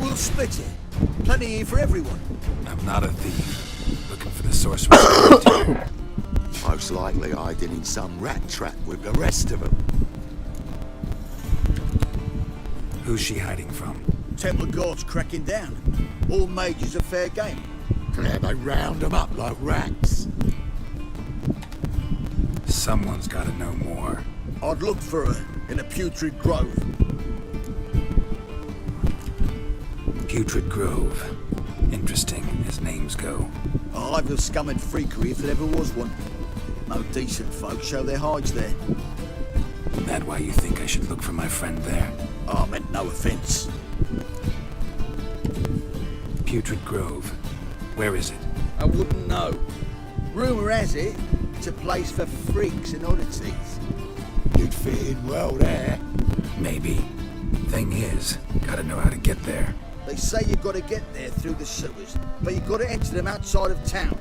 We'll split it. Plenty for everyone. I'm not a thief. Looking for the sorcerer's too. Most likely hiding in some rat trap with the rest of them. Who's she hiding from? Temple Guard's cracking down. All mages are fair game. Yeah, they round them up like rats. Someone's gotta know more. I'd look for her in a putrid grove. Putrid Grove. Interesting, as names go. A hive of scum and freakery if there ever was one. No decent folk show their hides there. That why you think I should look for my friend there? I meant no offence. Putrid Grove. Where is it? I wouldn't know. Rumour has it, it's a place for freaks and oddities. You'd fit in well there. Maybe. Thing is, gotta know how to get there. They say you've got to get there through the sewers, but you've got to enter them outside of town.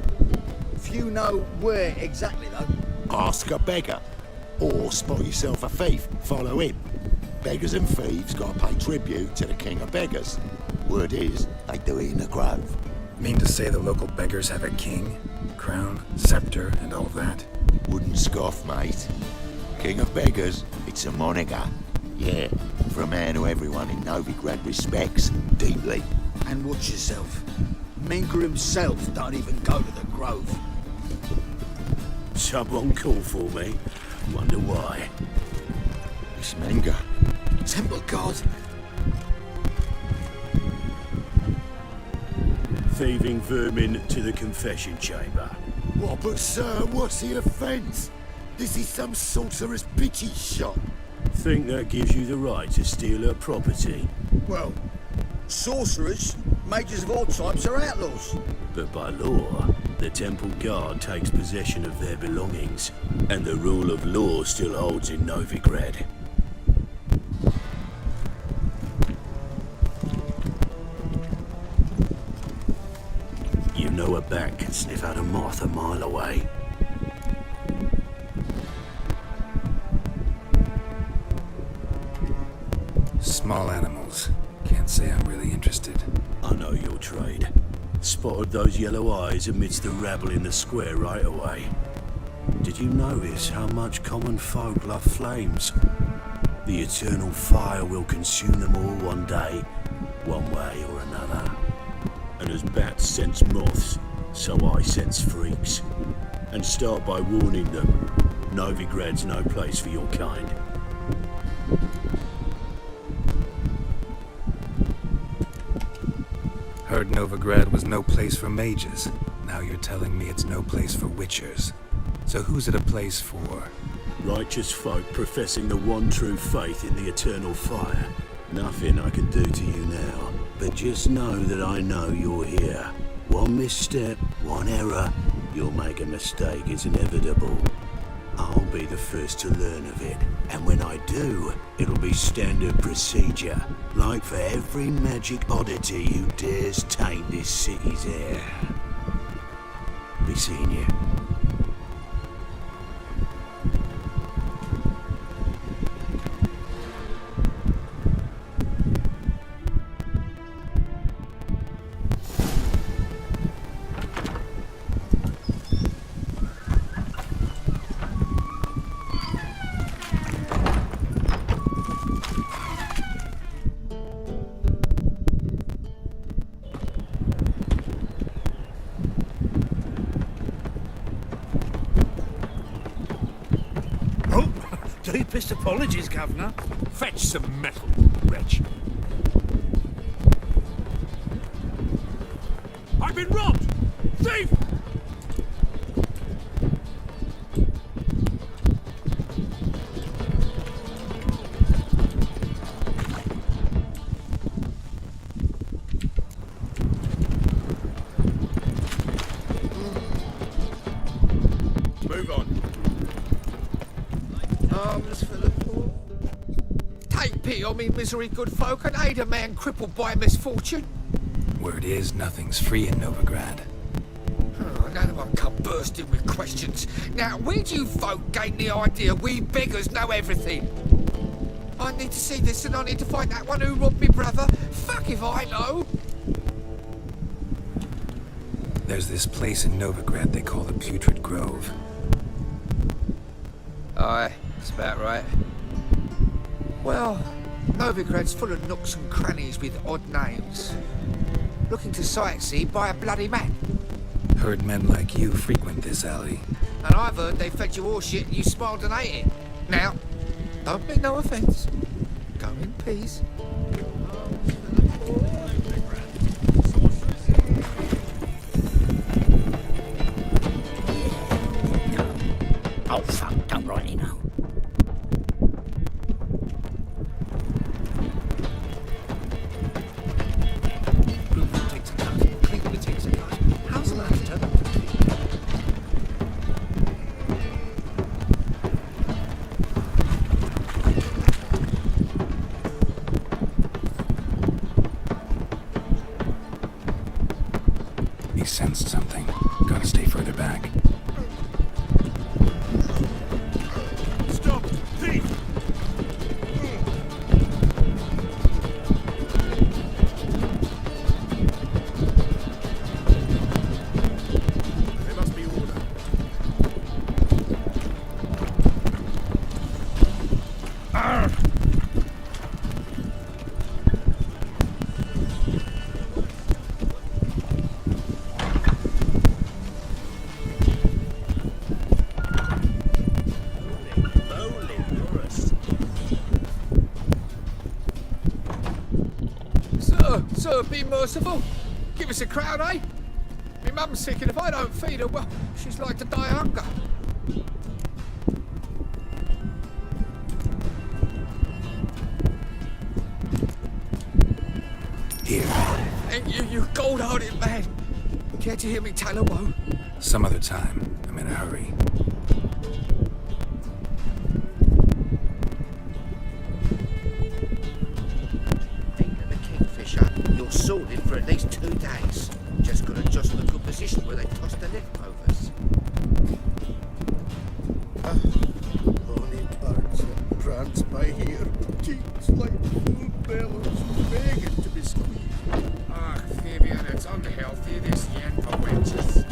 Few know where exactly, though. Ask a beggar. Or spot yourself a thief, follow him. Beggars and thieves got to pay tribute to the king of beggars. Word is, they do it in the grove. Mean to say the local beggars have a king, crown, scepter, and all that? Wouldn't scoff, mate. King of beggars, it's a moniker. Yeah, for a man who everyone in Novigrad respects deeply. And watch yourself. Minka himself don't even go to the grove. Someone call for me. Wonder why. It's Minka. Temple Guard. Thieving vermin to the confession chamber. What, but sir, what's the offence? This is some sorcerer's pity shop. Think that gives you the right to steal her property? Well, sorcerers, mages of all types are outlaws. But by law, the temple guard takes possession of their belongings, and the rule of law still holds in Novigrad. You know a bat can sniff out a moth a mile away. Small animals. Can't say I'm really interested. I know your trade. Spotted those yellow eyes amidst the rabble in the square right away. Did you notice how much common folk love flames? The eternal fire will consume them all one day, one way or another. And as bats sense moths, so I sense freaks. And start by warning them, Novigrad's no place for your kind. Heard Novigrad was no place for mages. Now you're telling me it's no place for witchers. So who's it a place for? Righteous folk professing the one true faith in the eternal fire. Nothing I can do to you now, but just know that I know you're here. One misstep, one error, you'll make a mistake, it's inevitable. I'll be the first to learn of it, and when I do, it'll be standard procedure, like for every magic oddity who dares taint this city's air. Be seeing you. Deepest apologies, Governor. Fetch some metal, wretch. I've been robbed! Thief! Move on. Arms for the poor. Take pity on me, misery, good folk, and aid a man crippled by misfortune. Word is nothing's free in Novigrad. Oh, another one come bursting with questions. Now, where do you folk gain the idea we beggars know everything? I need to see this and I need to find that one who robbed me brother. Fuck if I know. There's this place in Novigrad they call the Putrid Grove. Aye, that's about right. Well, Novigrad's full of nooks and crannies with odd names. Looking to sightsee by a bloody man. Heard men like you frequent this alley. And I've heard they fed you all shit and you smiled and ate it. Now, don't mean no offence. Go in peace. Oh fuck, don't rightly know. Takes a cut. Cleanly takes a cut. How's that turn up to be? He sensed something. Gotta stay further back. Stop! Thief! There must be order. Sir, be merciful. Give us a crowd, eh? My mum's sick, and if I don't feed her, well, she's like to die of hunger. thank you, you cold-hearted man. Care to hear me tell a woe? Some other time. I'm in a hurry. Ain't the Kingfisher. You're sorted for at least 2 days. Just gotta jostle the good position where they toss the leftovers. Bonnie birds and prance by here, cheeks like full bellows, begging to be squeezed. Ah, Fabian, it's unhealthy, this yen for wenches.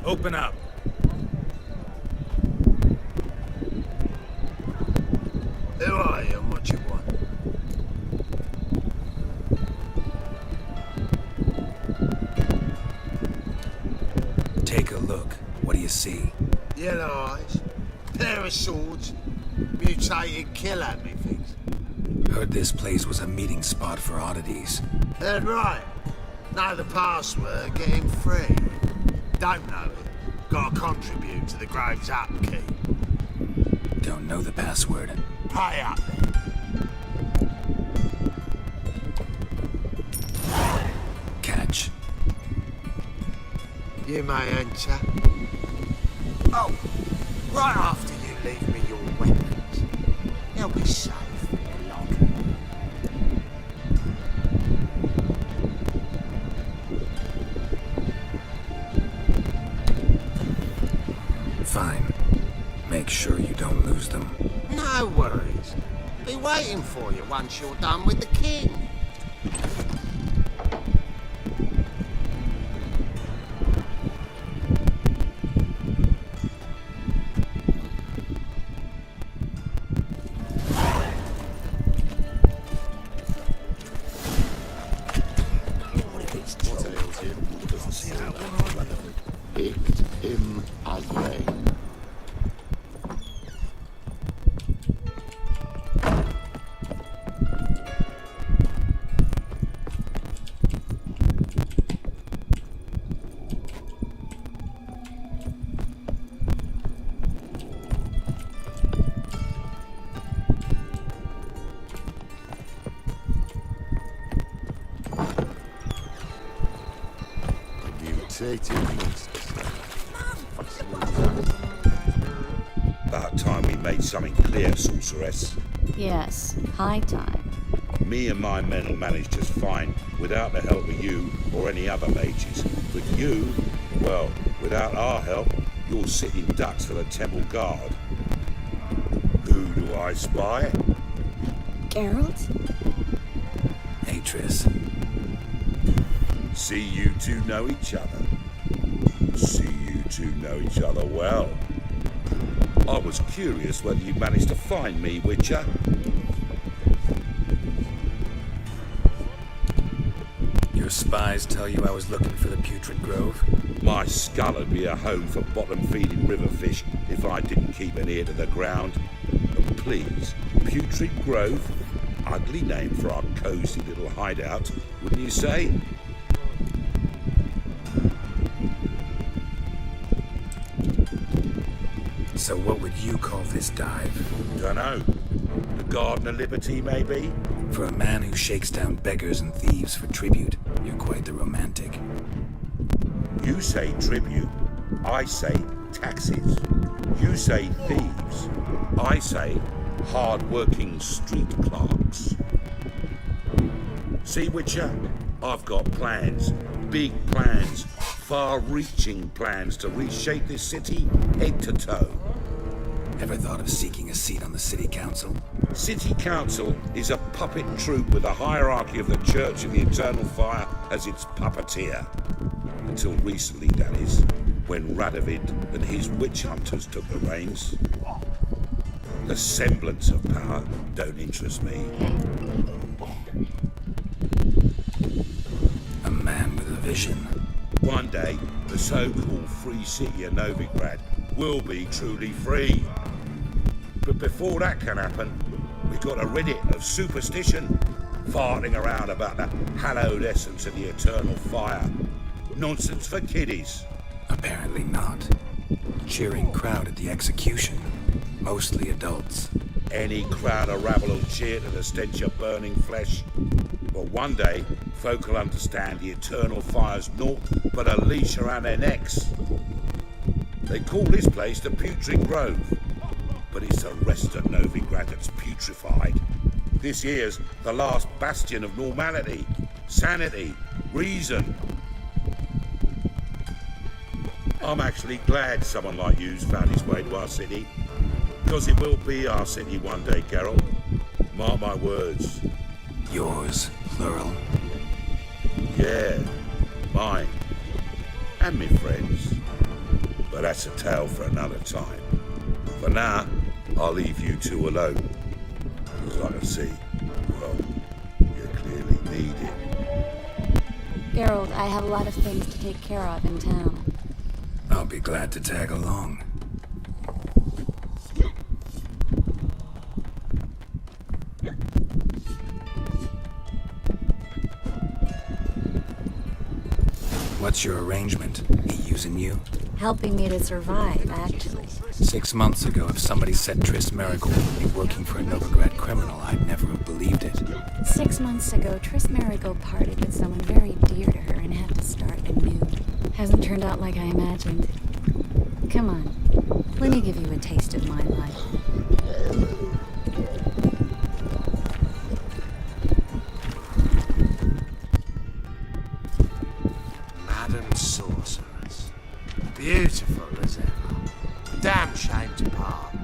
Open up. Who are you and what you want? Take a look. What do you see? Yellow eyes, pair of swords, mutated killer me things. Heard this place was a meeting spot for oddities. Heard right. Know the password, get him free. Don't know it. Gotta contribute to the Grave's upkeep. Don't know the password. Pay up. Catch. You may enter. Oh, right after you leave me your weapons. They'll be safe. Fine. Make sure you don't lose them. No worries. Be waiting for you once you're done with the king. Picked him again. native monsters. About time we made something clear, sorceress. Yes, high time. Me and my men will manage just fine without the help of you or any other mages. But you, well, without our help, you're sitting ducks for the temple guard. Who do I spy? Geralt? Hey, Triss. See you two know each other. See you two know each other well. I was curious whether you managed to find me, Witcher. Your spies tell you I was looking for the Putrid Grove? My skull would be a home for bottom-feeding river fish if I didn't keep an ear to the ground. And please, Putrid Grove? Ugly name for our cosy little hideout, wouldn't you say? So what would you call this dive? Dunno. The Garden of Liberty, maybe? For a man who shakes down beggars and thieves for tribute, you're quite the romantic. You say tribute. I say taxes. You say thieves. I say hard-working street clerks. See, Witcher? I've got plans. Big plans. Far-reaching plans to reshape this city head to toe. Ever thought of seeking a seat on the city council? City council is a puppet troupe with a hierarchy of the Church of the Eternal Fire as its puppeteer. Until recently, that is, when Radovid and his witch hunters took the reins. The semblance of power don't interest me. A man with a vision. One day, the so-called free city of Novigrad will be truly free. But before that can happen, we've got to rid it of superstition, farting around about the hallowed essence of the eternal fire. Nonsense for kiddies. Apparently not. Cheering crowd at the execution. Mostly adults. Any crowd of rabble will cheer to the stench of burning flesh. But one day, folk will understand the eternal fire's naught but a leash around their necks. They call this place the Putrid Grove, but it's the rest of Novigrad that's putrefied. This here's the last bastion of normality, sanity, reason. I'm actually glad someone like you's found his way to our city, because it will be our city one day, Geralt. Mark my words. Yours, plural. Yeah, mine. And me friends. But that's a tale for another time. For now, I'll leave you two alone. Because I can see, well, you clearly need it. Geralt, I have a lot of things to take care of in town. I'll be glad to tag along. What's your arrangement? He using you? Helping me to survive, actually. 6 months ago, if somebody said Triss Merigold would be working for a Novigrad criminal, I'd never have believed it. 6 months ago, Triss Merigold parted with someone very dear to her and had to start anew. Hasn't turned out like I imagined. Come on, let me give you a taste of my life. Madam Sorceress. Beautiful as ever. Damn shame to part.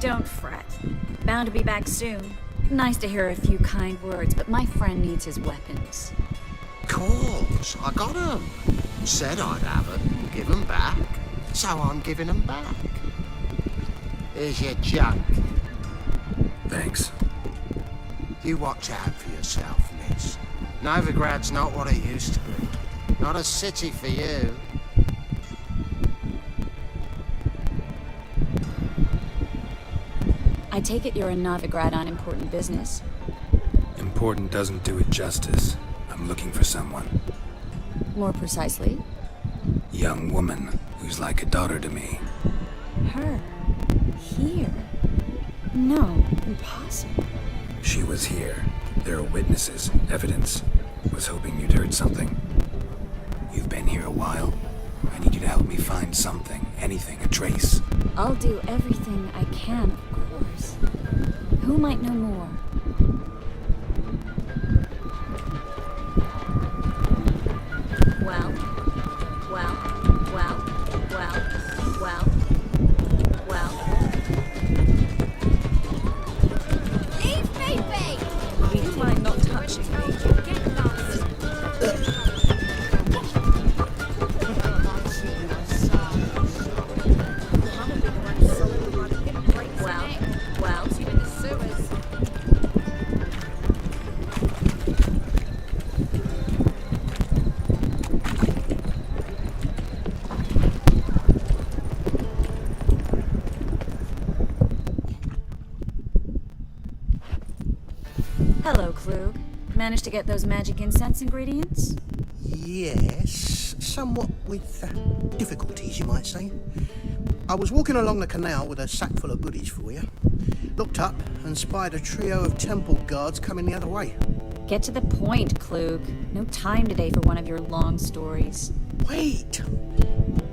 Don't fret. Bound to be back soon. Nice to hear a few kind words, but my friend needs his weapons. Course, I got 'em. Said I'd have 'em, give 'em back. So I'm giving 'em back. Here's your junk. Thanks. You watch out for yourself, miss. Novigrad's not what it used to be. Not a city for you. I take it you're in Novigrad on important business. Important doesn't do it justice. I'm looking for someone. More precisely? Young woman who's like a daughter to me. Her? Here? No, impossible. She was here. There are witnesses, evidence. Was hoping you'd heard something. You've been here a while? I need you to help me find something, anything, a trace. I'll do everything I can, of course. Who might know more? Well, well, well, well, well, well. Leave me be! Do you mind not touching me? Get lost! Well, You in the sewers. hello, Klug. Managed to get those magic incense ingredients? Yes, somewhat with difficulties, you might say. I was walking along the canal with a sack full of goodies for you. Looked up and spied a trio of temple guards coming the other way. Get to the point, Klug. No time today for one of your long stories. Wait!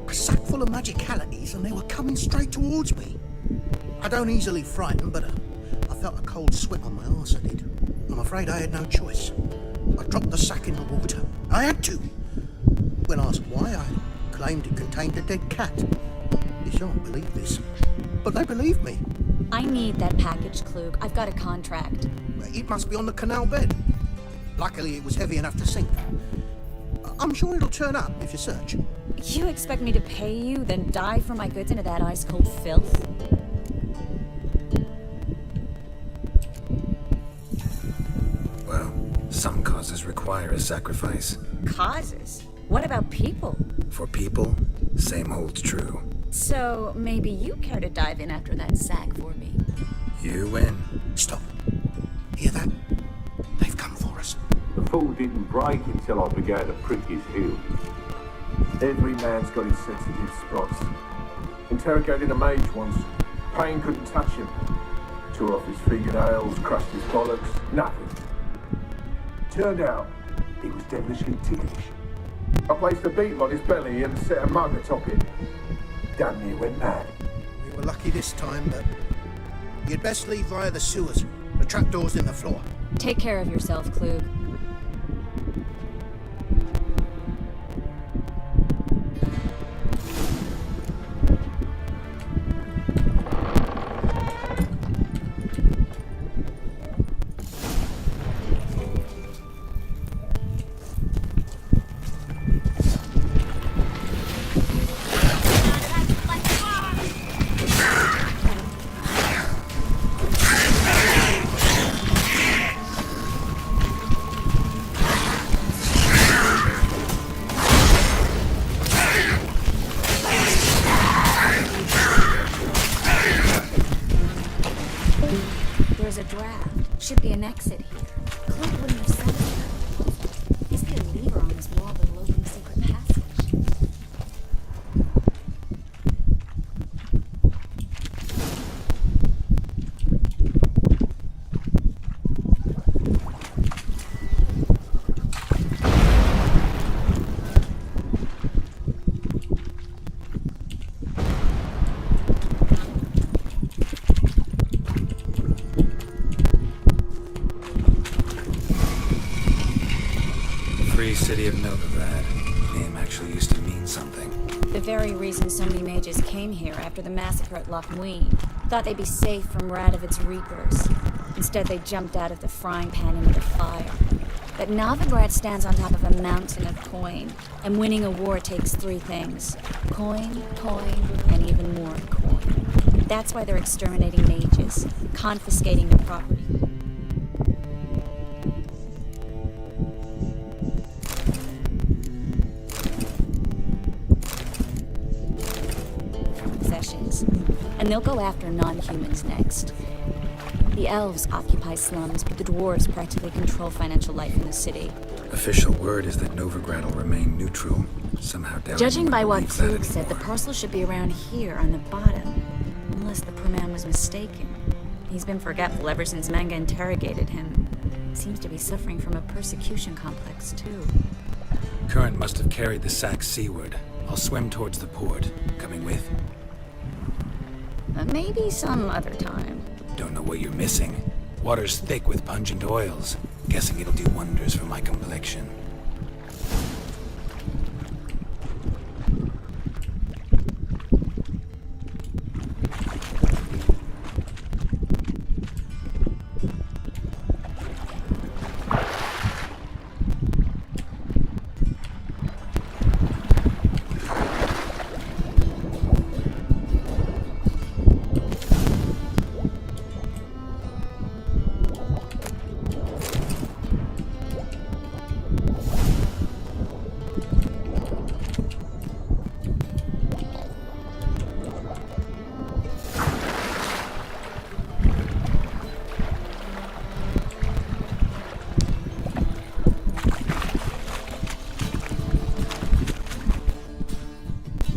A sack full of magicalities and they were coming straight towards me. I don't easily frighten, but I felt a cold sweat on my arse, I did. I'm afraid I had no choice. I dropped the sack in the water. I had to. When asked why, I claimed it contained a dead cat. You shan't believe this, but they believed me. I need that package, Klug. I've got a contract. It must be on the canal bed. Luckily, it was heavy enough to sink. I'm sure it'll turn up if you search. You expect me to pay you, then dive for my goods into that ice-cold filth? Well, some causes require a sacrifice. Causes? What about people? For people, same holds true. So, maybe you care to dive in after that sack for me? You win. Stop. Hear that? They've come for us. The fall didn't break until I began to prick his heel. Every man's got his sensitive spots. Interrogated a mage once. Pain couldn't touch him. Tore off his fingernails, crushed his bollocks, nothing. Turned out, he was devilishly ticklish. I placed a beetle on his belly and set a mug atop it. Damn near went mad. We were lucky this time, but you'd best leave via the sewers. The trapdoor's in the floor. Take care of yourself, Klug. There's a draft. Should be an exit here. Klug wouldn't have said it. He's got a lever on his wall that'll open a secret passage. Free City of Novigrad. Name actually used to mean something. The very reason so many mages came here after the massacre at Loch Muin. Thought they'd be safe from Radovid's reapers. Instead, they jumped out of the frying pan into the fire. But Novigrad stands on top of a mountain of coin, and winning a war takes three things. Coin, and even more coin. That's why they're exterminating mages, confiscating their property. And they'll go after non-humans next. The elves occupy slums, but the dwarves practically control financial life in the city. Official word is that Novigrad will remain neutral. Somehow doubting Judging by what believes that Klug said, the parcel should be around here on the bottom. Unless the poor man was mistaken. He's been forgetful ever since Manga interrogated him. Seems to be suffering from a persecution complex, too. Current must have carried the sack seaward. I'll swim towards the port. Coming with? Maybe some other time. Don't know what you're missing. Water's thick with pungent oils. Guessing it'll do wonders for my complexion.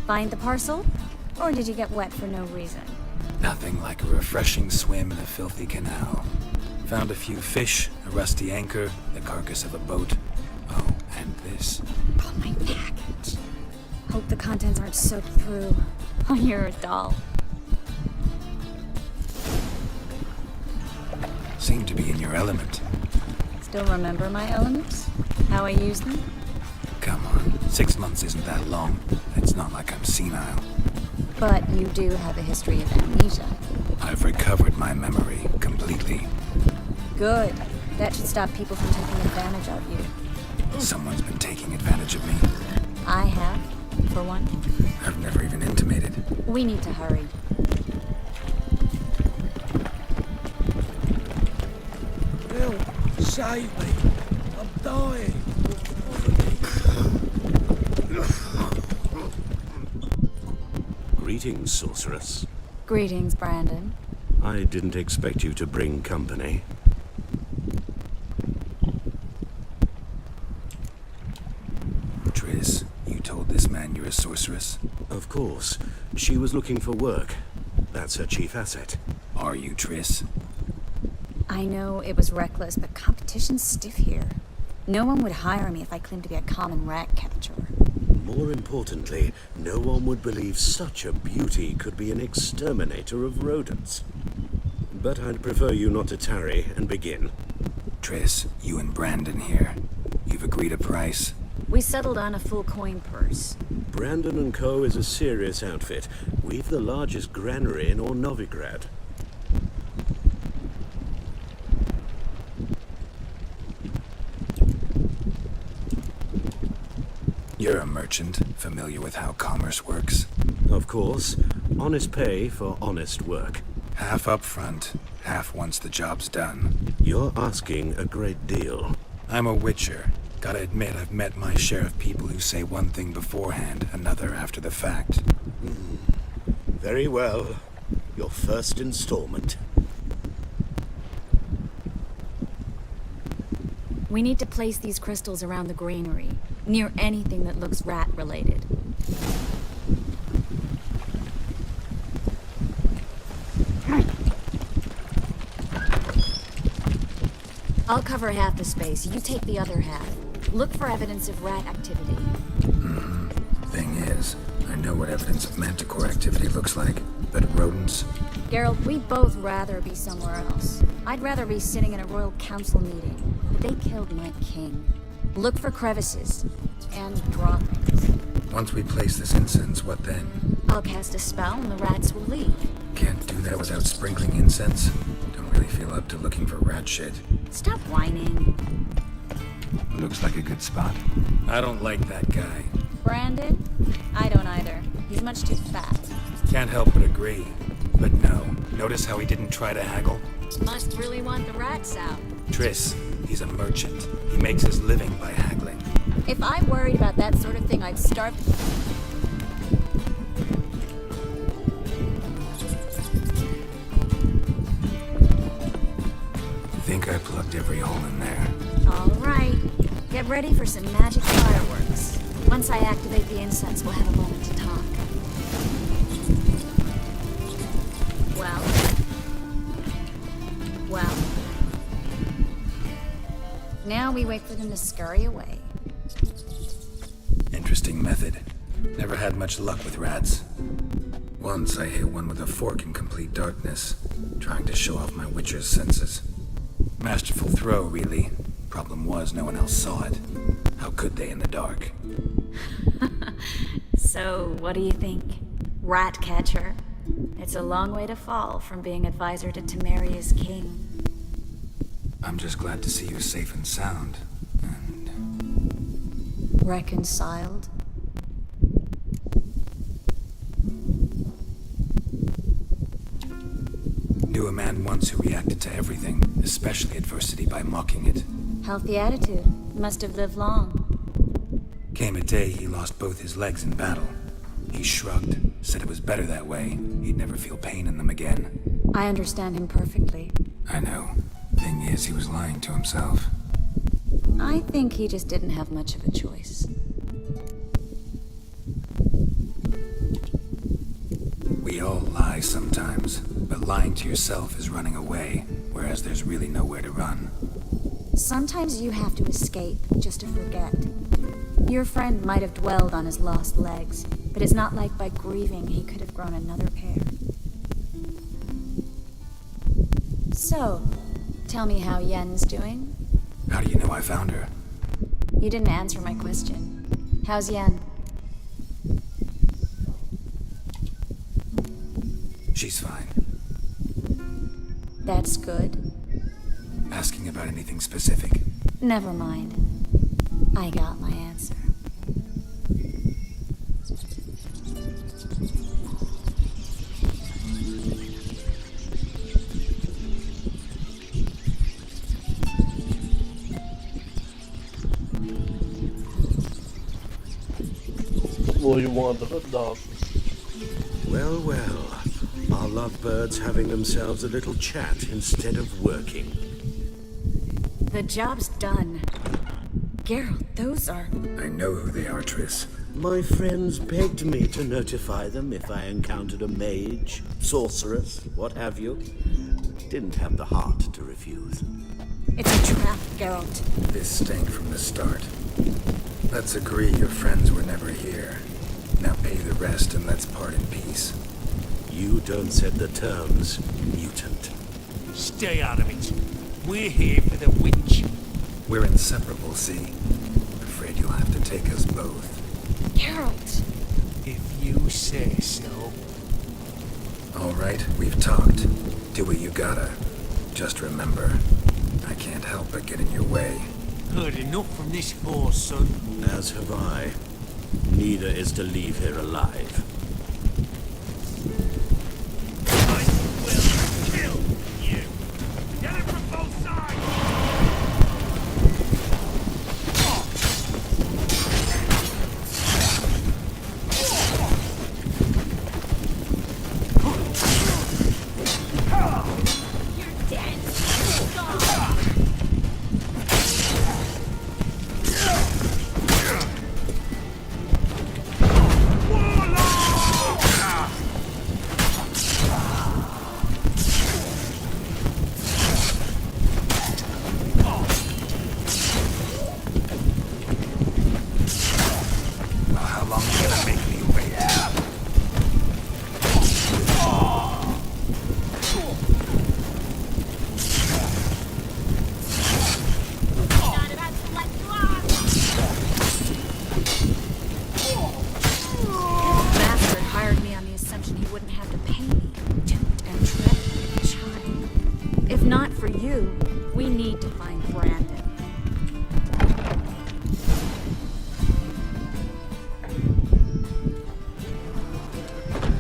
Find the parcel? Or did you get wet for no reason? Nothing like a refreshing swim in a filthy canal. Found a few fish, a rusty anchor, the carcass of a boat. Oh, and this. Oh, my package. Hope the contents aren't soaked through. Oh, you're a doll. Seem to be in your element. Still remember my elements? How I use them? Come on, 6 months isn't that long. It's not like I'm senile. But you do have a history of amnesia. I've recovered my memory completely. Good. That should stop people from taking advantage of you. Someone's been taking advantage of me. I have, for one. I've never even intimated. We need to hurry. Help! Save me! I'm dying! Greetings, sorceress. Greetings, Brandon. I didn't expect you to bring company. Triss, you told this man you're a sorceress? Of course. She was looking for work. That's her chief asset. Are you, Triss? I know it was reckless, but competition's stiff here. No one would hire me if I claimed to be a common rat catcher. More importantly, no one would believe such a beauty could be an exterminator of rodents. But I'd prefer you not to tarry and begin. Triss, you and Brandon here. You've agreed a price? We settled on a full coin purse. Brandon & Co. is a serious outfit. We've the largest granary in all Novigrad. You're a merchant, familiar with how commerce works? Of course. Honest pay for honest work. Half up front, half once the job's done. You're asking a great deal. I'm a witcher. Gotta admit, I've met my share of people who say one thing beforehand, another after the fact. Very well. Your first installment. We need to place these crystals around the granary, near anything that looks rat-related. I'll cover half the space, you take the other half. Look for evidence of rat activity. Thing is, I know what evidence of manticore activity looks like, but rodents? Geralt, we'd both rather be somewhere else. I'd rather be sitting in a royal council meeting. They killed my king. Look for crevices. And droppings. Once we place this incense, what then? I'll cast a spell and the rats will leave. Can't do that without sprinkling incense? Don't really feel up to looking for rat shit. Stop whining. Looks like a good spot. I don't like that guy. Brandon? I don't either. He's much too fat. Can't help but agree. But no, notice how he didn't try to haggle? Must really want the rats out. Triss, he's a merchant. He makes his living by haggling. If I worried about that sort of thing, I'd starve. Think I plugged every hole in there. All right. Get ready for some magic fireworks. Once I activate the incense, we'll have a moment to talk. Well. Now we wait for them to scurry away. Interesting method. Never had much luck with rats. Once I hit one with a fork in complete darkness, trying to show off my witcher's senses. Masterful throw, really. Problem was, no one else saw it. How could they in the dark? So, what do you think? Rat catcher? It's a long way to fall from being advisor to Temeria's king. I'm just glad to see you safe and sound. Reconciled? Knew a man once who reacted to everything, especially adversity, by mocking it. Healthy attitude. Must have lived long. Came a day he lost both his legs in battle. He shrugged, said it was better that way. He'd never feel pain in them again. I understand him perfectly. I know. Thing is, he was lying to himself. I think he just didn't have much of a choice. We all lie sometimes, but lying to yourself is running away, whereas there's really nowhere to run. Sometimes you have to escape just to forget. Your friend might have dwelled on his lost legs, but it's not like by grieving he could have grown another pair. So, tell me how Yen's doing? How do you know I found her? You didn't answer my question. How's Yen? She's fine. That's good. Asking about anything specific? Never mind. I got my answer. Oh, you want the dog. Well, well. Our lovebirds having themselves a little chat instead of working. The job's done. Geralt, those are... I know who they are, Triss. My friends begged me to notify them if I encountered a mage, sorceress, what have you. Didn't have the heart to refuse. It's a trap, Geralt. This stank from the start. Let's agree your friends were never here. Now pay the rest and let's part in peace. You don't set the terms, mutant. Stay out of it. We're here for the witch. We're inseparable, see? Afraid you'll have to take us both. Geralt! If you say so. All right, we've talked. Do what you gotta. Just remember, I can't help but get in your way. Heard enough from this horse, son. As have I. Neither is to leave here alive.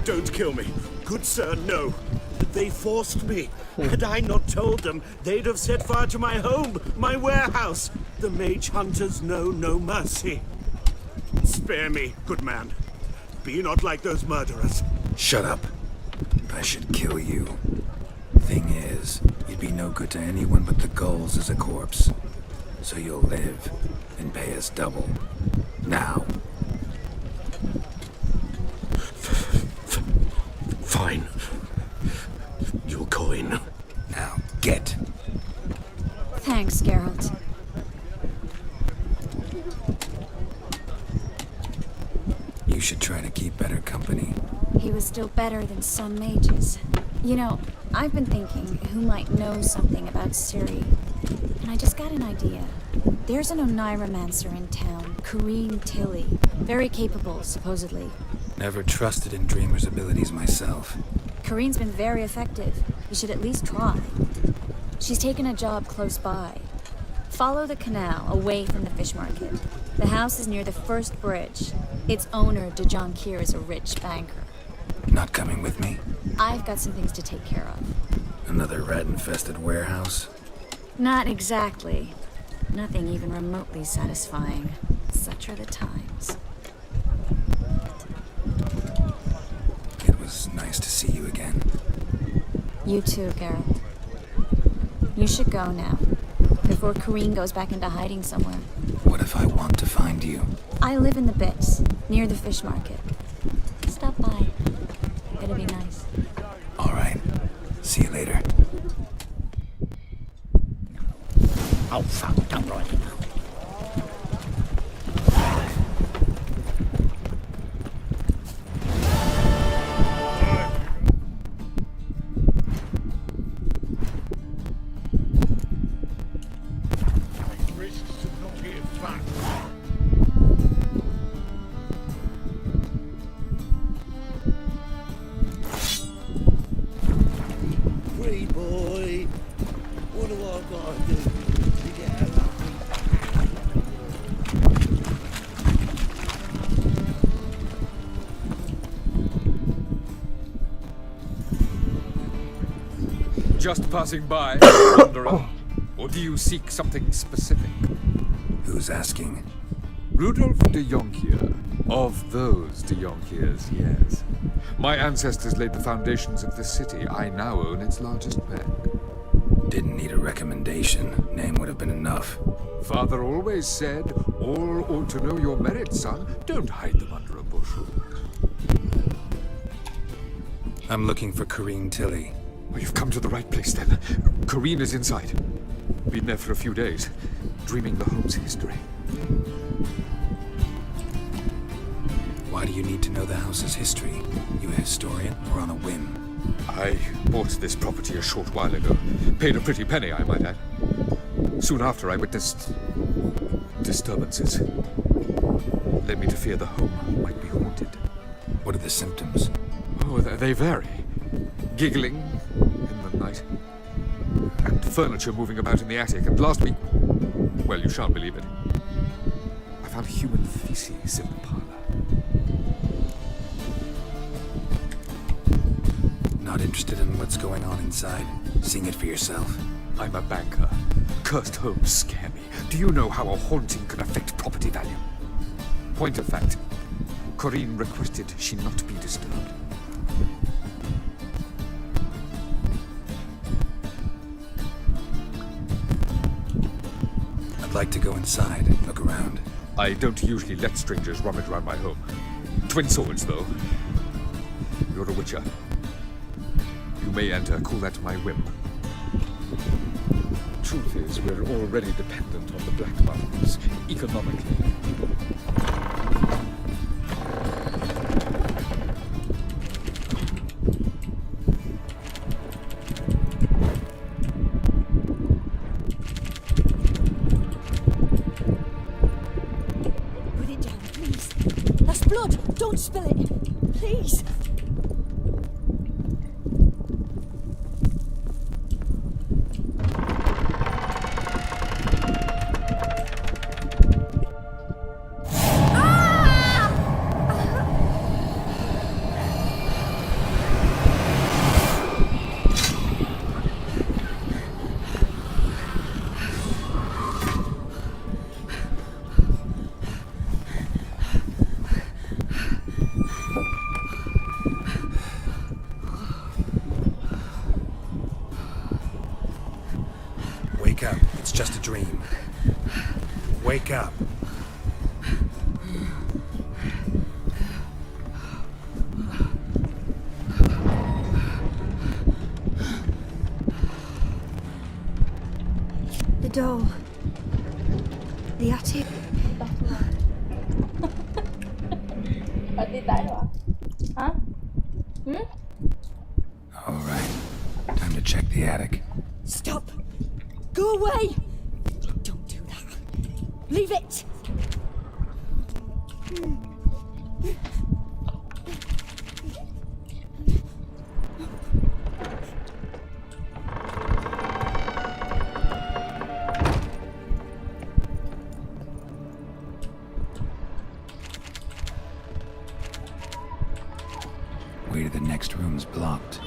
Don't kill me. Good sir, no. They forced me. Had I not told them, they'd have set fire to my home, my warehouse. The mage hunters know no mercy. Spare me, good man. Be not like those murderers. Shut up. I should kill you. Thing is, you'd be no good to anyone but the gulls as a corpse. So you'll live and pay us double. Now. Fine. Your coin. Now, get. Thanks, Geralt. You should try to keep better company. He was still better than some mages. You know, I've been thinking who might know something about Ciri. And I just got an idea. There's an Oneiromancer in town, Corrine Tilly. Very capable, supposedly. Never trusted in Dreamer's abilities myself. Corrine's been very effective. You should at least try. She's taken a job close by. Follow the canal away from the fish market. The house is near the first bridge. Its owner, Dejon Kier, is a rich banker. Not coming with me? I've got some things to take care of. Another rat-infested warehouse? Not exactly. Nothing even remotely satisfying. Such are the times. It was nice to see you again. You too, Geralt. You should go now, before Corrine goes back into hiding somewhere. What if I want to find you? I live in the Bits, near the fish market. Stop by. It'll be nice. All right. See you later. Oh, fuck, don't write it now. Free boy, what do I gotta do to get out of Just passing by, wanderer. Or do you seek something specific? Who's asking? Rudolf de Jonkier. Of those de Jonkiers, yes. My ancestors laid the foundations of this city. I now own its largest bank. Didn't need a recommendation. Name would have been enough. Father always said, all ought to know your merits, son. Don't hide them under a bushel. I'm looking for Corrine Tilly. Well, you've come to the right place then. Corrine is inside. Been there for a few days, dreaming the home's history. Why do you need to know the house's history? You a historian or on a whim? I bought this property a short while ago. Paid a pretty penny, I might add. Soon after, I witnessed disturbances. Led me to fear the home might be haunted. What are the symptoms? Oh, they vary. Giggling in the night. And furniture moving about in the attic. And last week, well, you shan't believe it, I found human feces in the parlor. Not interested in what's going on inside? Seeing it for yourself? I'm a banker. Cursed homes scare me. Do you know how a haunting can affect property value? Point of fact, Corrine requested she not be disturbed. I'd like to go inside and look around. I don't usually let strangers rummage around my home. Twin swords, though. You're a witcher. You may enter, call that my whim. Truth is, we're already dependent on the Black Mountains, economically. Put it down, please. That's blood. Don't spill it. Please. Wake up. It's just a dream. Wake up. The doll. The attic. Pati tayo ah. Ha? Hmm? All right. Time to check the attic. Stop! Go away! Don't do that. Leave it! Way to the next room's blocked.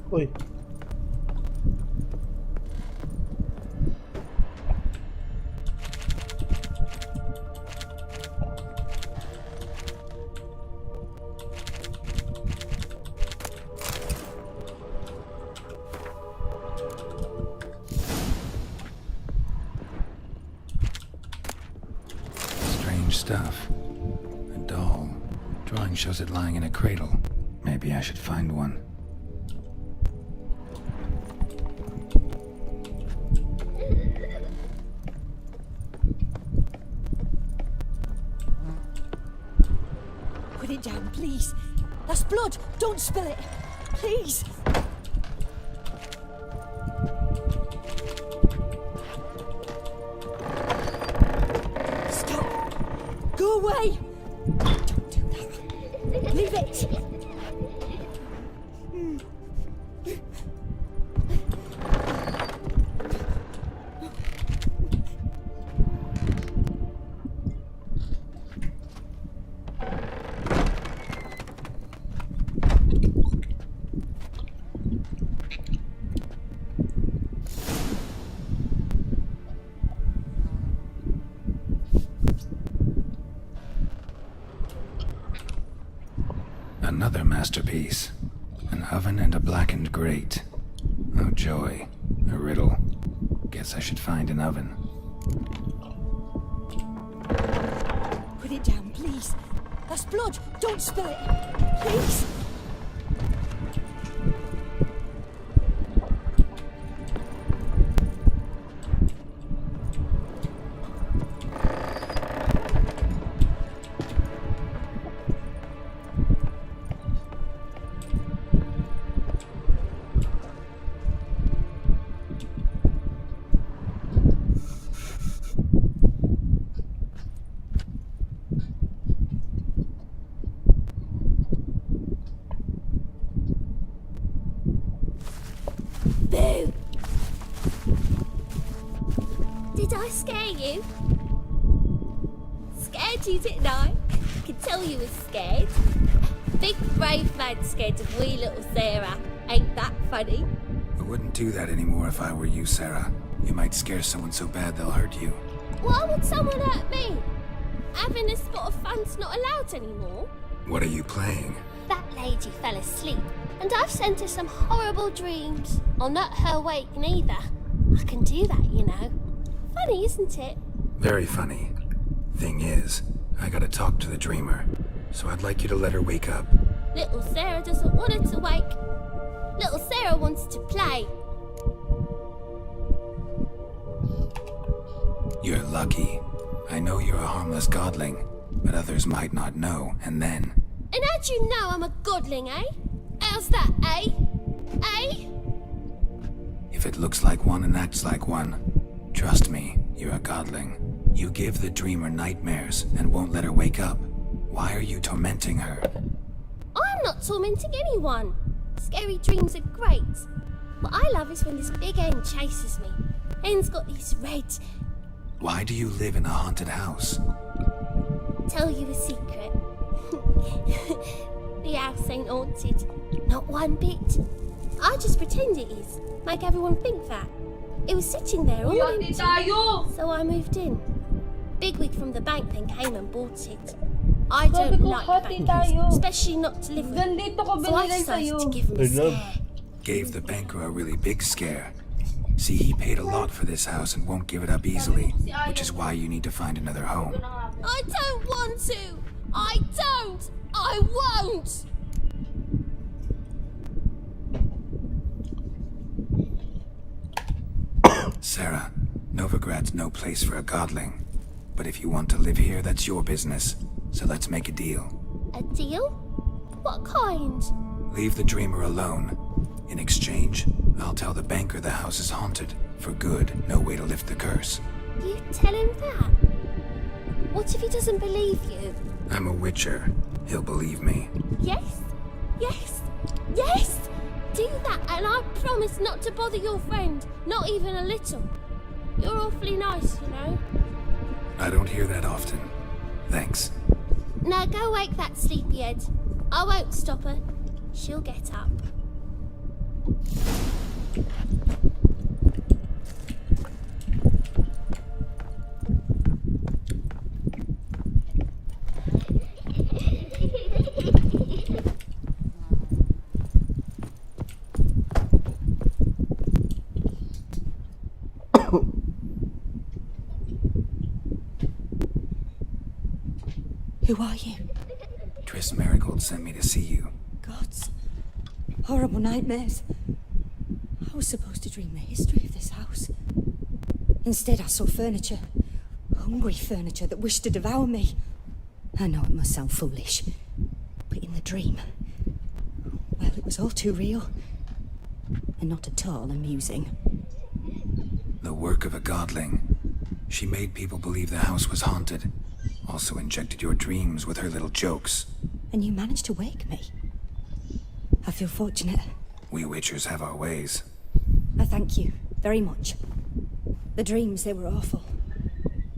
Uy. Strange stuff. A doll. Drawing shows it lying in a cradle. Maybe I should find one. Put it down, please. That's blood. Don't spill it. Please. Stop. Go away. Don't do that. Leave it. Another masterpiece. An oven and a blackened grate. Oh joy. A riddle. Guess I should find an oven. Put it down, please. That's blood. Don't spill it. Please. Boo! Did I scare you? Scared you, didn't I? I could tell you was scared. Big brave man scared of wee little Sarah. Ain't that funny? I wouldn't do that anymore if I were you, Sarah. You might scare someone so bad they'll hurt you. Why would someone hurt me? Having a spot of fun's not allowed anymore. What are you playing? That lady fell asleep, and I've sent her some horrible dreams. I'll not her wake neither. I can do that, you know. Funny, isn't it? Very funny. Thing is, I gotta talk to the dreamer, so I'd like you to let her wake up. Little Sarah doesn't want her to wake. Little Sarah wants to play. You're lucky. I know you're a harmless godling, but others might not know, and then... And how'd you know I'm a godling, eh? How's that, eh? Eh? If it looks like one and acts like one, trust me, you're a godling. You give the dreamer nightmares and won't let her wake up. Why are you tormenting her? I'm not tormenting anyone. Scary dreams are great. What I love is when this big hen chases me. Hen's got these red... Why do you live in a haunted house? Tell you a secret. The house ain't haunted. Not one bit. I just pretend it is. Make everyone think that. It was sitting there all empty. So I moved in. Bigwig from the bank then came and bought it. I don't like bankers, especially not to live with. So I decided to give him a scare. Gave the banker a really big scare. See, he paid a lot for this house and won't give it up easily, which is why you need to find another home. I don't want to! I don't! I won't! Novigrad's no place for a godling. But if you want to live here, that's your business. So let's make a deal. A deal? What kind? Leave the dreamer alone. In exchange, I'll tell the banker the house is haunted. For good, no way to lift the curse. You tell him that? What if he doesn't believe you? I'm a witcher. He'll believe me. Yes? Yes? Yes! Do that and I promise not to bother your friend. Not even a little. You're awfully nice, you know. I don't hear that often. Thanks. Now go wake that sleepyhead. I won't stop her. She'll get up. Who are you? Triss Marigold sent me to see you. Gods. Horrible nightmares. I was supposed to dream the history of this house. Instead, I saw furniture. Hungry furniture that wished to devour me. I know it must sound foolish, but in the dream, well, it was all too real. And not at all amusing. The work of a godling. She made people believe the house was haunted. Also injected your dreams with her little jokes. And you managed to wake me. I feel fortunate. We witchers have our ways. I thank you very much. The dreams, they were awful.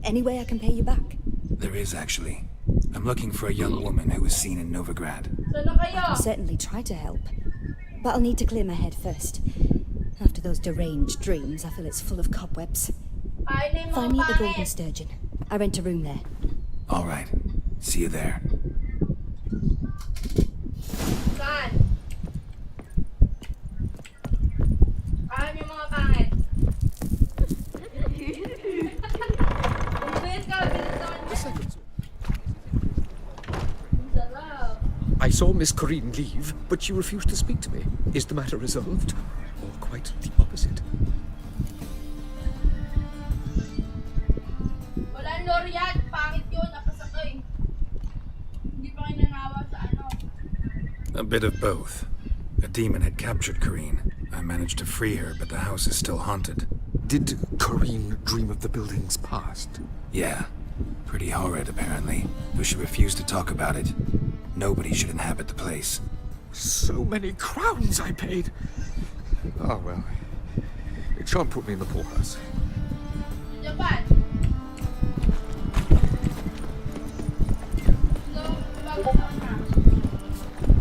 Any way I can pay you back? There is, actually. I'm looking for a young woman who was seen in Novigrad. I can certainly try to help. But I'll need to clear my head first. After those deranged dreams, I feel it's full of cobwebs. Find me at the Golden Sturgeon. I rent a room there. All right. See you there. I saw Miss Corinne leave, but she refused to speak to me. Is the matter resolved? Or quite the opposite? A bit of both. A demon had captured Corinne. I managed to free her, but the house is still haunted. Did Corinne dream of the building's past? Yeah. Pretty horrid, apparently. Though she refused to talk about it. Nobody should inhabit the place. So many crowns I paid! Ah, well. It shan't put me in the poorhouse.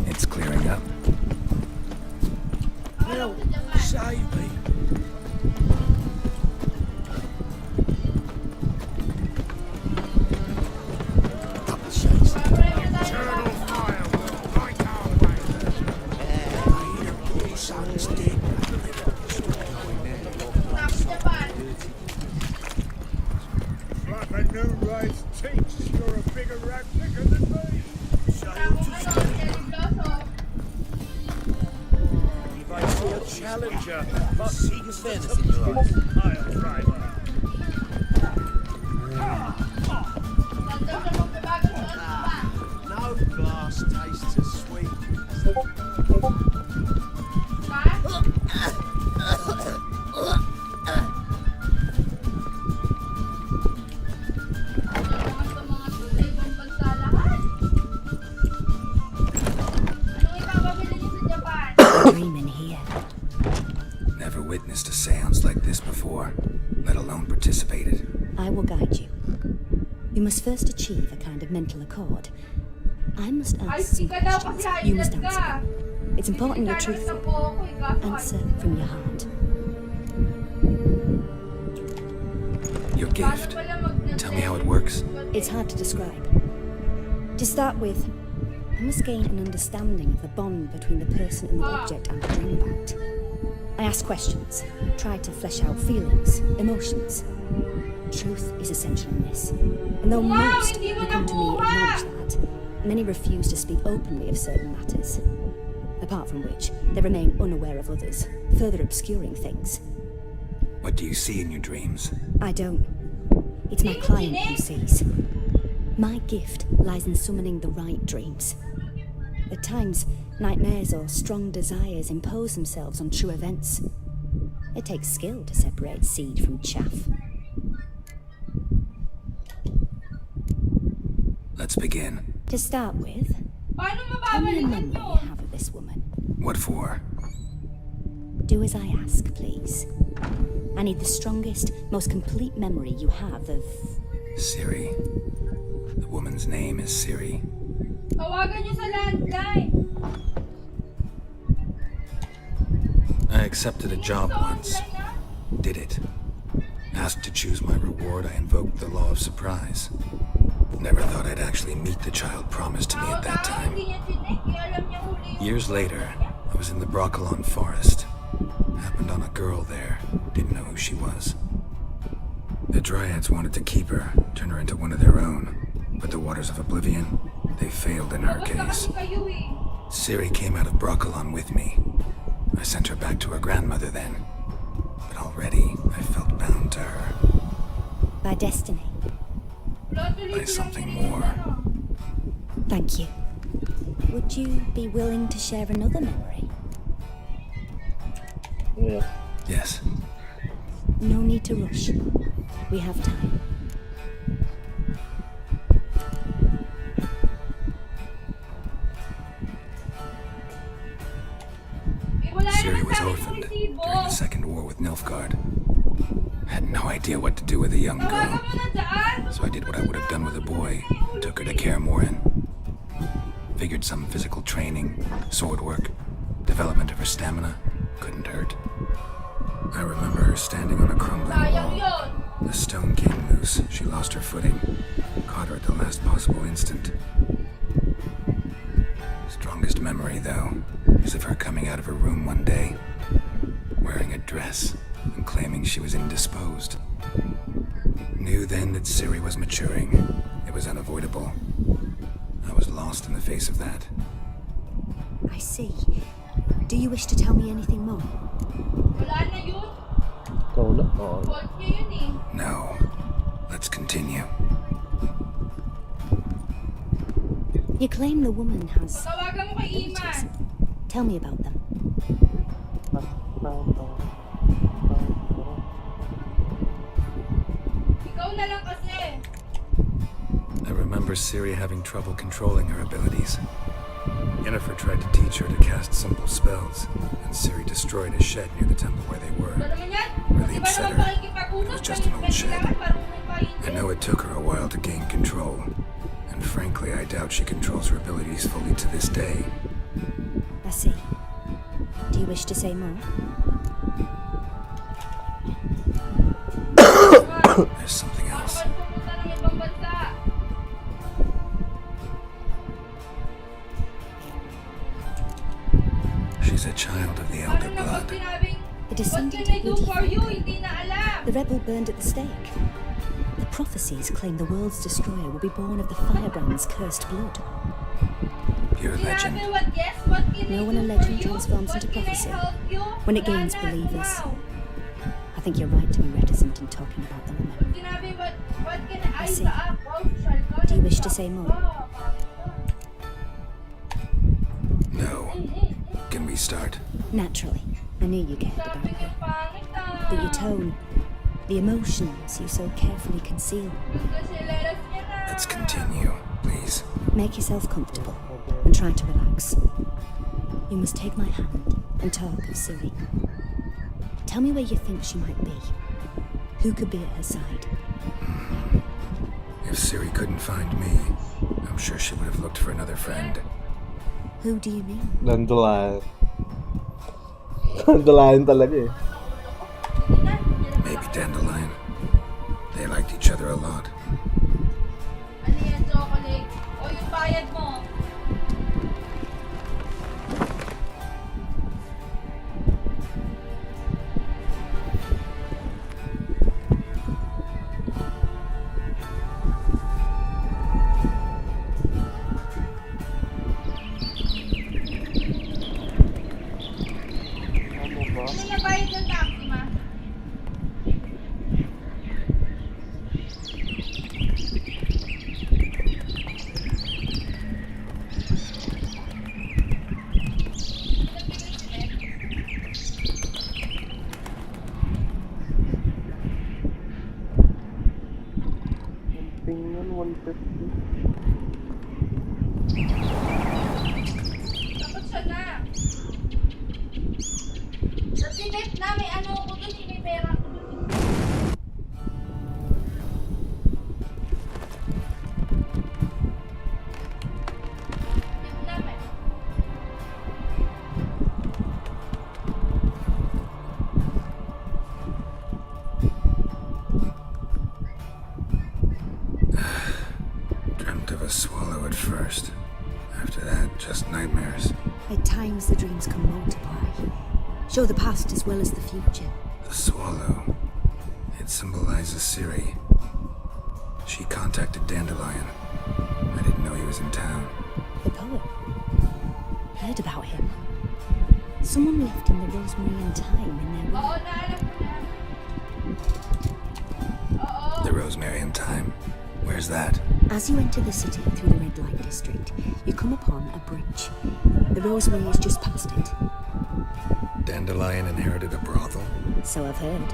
It's clearing up. Help! Save me! Challenger, but see the fairness in your eyes. I'll drive her. No glass tastes as sweet. Dreaming here. Never witnessed a seance like this before, let alone participated. I will guide you. You must first achieve a kind of mental accord. I must ask some questions. You must answer. It's important you're truthful. Answer from your heart. Your gift. Tell me how it works. It's hard to describe. To start with, I must gain an understanding of the bond between the person and the object I'm dreaming about. I ask questions, try to flesh out feelings, emotions. Truth is essential in this. And though most who come to me acknowledge that, many refuse to speak openly of certain matters. Apart from which, they remain unaware of others, further obscuring things. What do you see in your dreams? I don't. It's my client who sees. My gift lies in summoning the right dreams. At times, nightmares or strong desires impose themselves on true events. It takes skill to separate seed from chaff. Let's begin. To start with, tell me a memory you have of this woman. What for? Do as I ask, please. I need the strongest, most complete memory you have of... Siri. The woman's name is Siri. Tawagan niyo sa landline. I accepted a job once. Did it. Asked to choose my reward, I invoked the law of surprise. Never thought I'd actually meet the child promised to me at that time. Years later, I was in the Broccolon forest. Happened on a girl there. Didn't know who she was. The Dryads wanted to keep her, turn her into one of their own. But the waters of oblivion, they failed in her case. Siri came out of Broccolon with me. I sent her back to her grandmother then. But already, I felt bound to her. By destiny. By something more. Thank you. Would you be willing to share another memory? Yeah. Yes. No need to rush. We have time. Siri was orphaned during the Second War with Nilfgaard. Had no idea what to do with a young girl, so I did what I would have done with a boy, took her to Kaer Morhen. Figured some physical training, sword work, development of her stamina couldn't hurt. I remember her standing on a crumbling wall. The stone came loose, she lost her footing, caught her at the last possible instant. Strongest memory, though, is of her coming out of her room one day, wearing a dress and claiming she was indisposed. Knew then that Siri was maturing. It was unavoidable. I was lost in the face of that. I see. Do you wish to tell me anything more? No. Let's continue. You claim the woman has abilities. Tell me about them. I remember Siri having trouble controlling her abilities. Yennefer tried to teach her to cast simple spells, and Siri destroyed a shed near the temple where they were. Really upset her. It was just an old shed. I know it took her a while to gain control, and frankly, I doubt she controls her abilities fully to this day. I see. Do you wish to say more? There's something else. She's a child of the Elder Blood. A descendant of Lydia. The rebel burned at the stake. The prophecies claim the world's destroyer will be born of the firebrand's cursed blood. Pure legend. Know when a legend transforms into prophecy? When it gains believers. I think you're right to be reticent in talking about them. I see. Do you wish to say more? No. Can we start? Naturally. I knew you cared about her. But your tone, the emotions you so carefully conceal. Let's continue, please. Make yourself comfortable and try to relax. You must take my hand and talk of Siri. Tell me where you think she might be. Who could be at her side? If Siri couldn't find me, I'm sure she would have looked for another friend. Who do you mean? Dandelion. Dandelion talaga eh. Maybe Dandelion. They liked each other a lot. Ano yan, chocolate? O yung bayad mo? Ano na bayad ng taxi, ma? Dapat siya na. Sa Tibet na, may ano ko dun, may pera ko dun. Vietnam eh. Dreamt of a swallow at first. After that, just nightmares. At times, the dreams can multiply, show the past as well as the future. The swallow. It symbolizes Siri. She contacted Dandelion. I didn't know he was in town. The poet. Heard about him. Someone left him the rosemary and thyme in their room. Oo, naalap ko na. Oo. The rosemary and thyme. Where's that? As you enter the city through the red light district, you come upon a bridge. The rosemary is just past it. Dandelion inherited a brothel? So I've heard.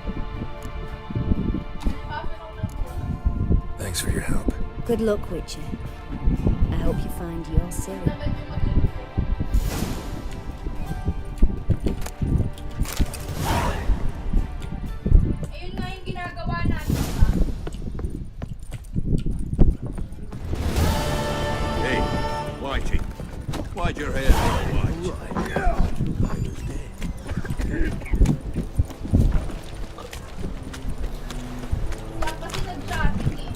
Thanks for your help. Good luck, Witcher. I hope you find your Siri. Ayun nga yung ginagawa natin, diba? Hey, Whitey. Why'd your hair go white? Saan kasi nag-shopping eh?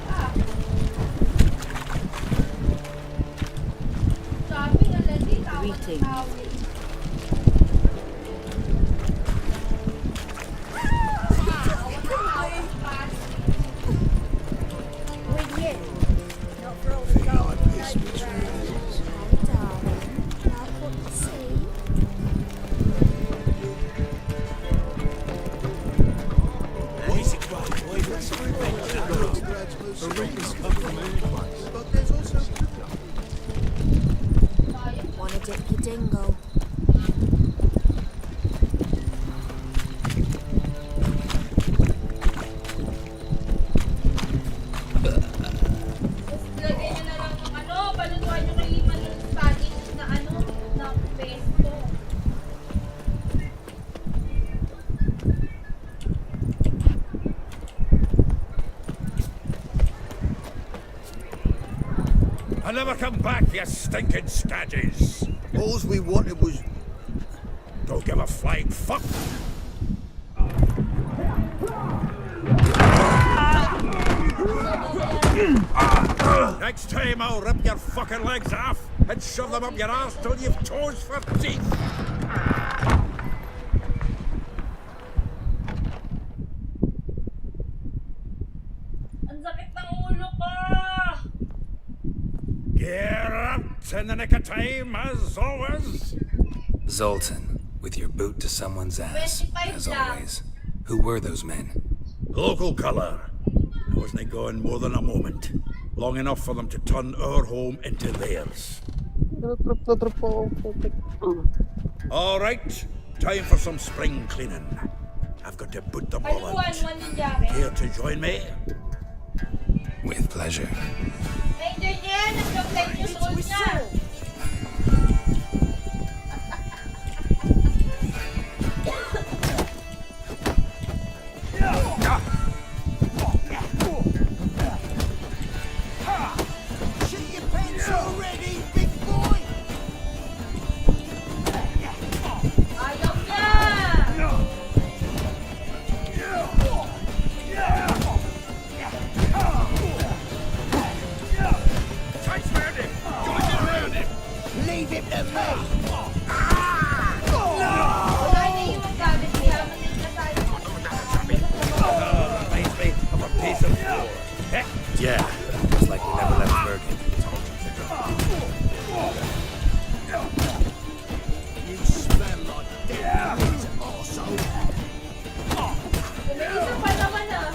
Ah. Shopping, already, tawag na tawag. With you. Not for all the gold. Hey, darling. Like what you see? Easy quiet, boy. Let's go. The ring is coming. But there's also... Wanna dip your dingle? Lagay nyo na lang ng ano, palutuan nyo kay Iman ng Spanish na ano, na pesto. I'll never come back, you stinking staggies. All we wanted was... Don't give a flying fuck. Next time I'll rip your fucking legs off and shove them up your ass till you've toes for teeth. Ang sakit ng ulo ko! Gear up in the nick of time, as always. Zoltan, with your boot to someone's ass, 25 as lang. always. Who were those men? Local colour. I wasn't gone more than a moment. Long enough for them to turn our home into theirs. All right, time for some spring cleaning. I've got to put them all Palutuan out. mo yung jacket. Care to join me? With pleasure. Ranger niya, nag-play yung soul niya. Shit your pants already, big boy! Ayaw niya! Tight around him! Join in around him! Leave him to me! Wala na yung gamit niya. Manayin na tayo. Reminds me of a piece of floor. Eh? Yeah, it's like we never left Bergen. You smell like dead meat, arsehole! Gumaisa pa naman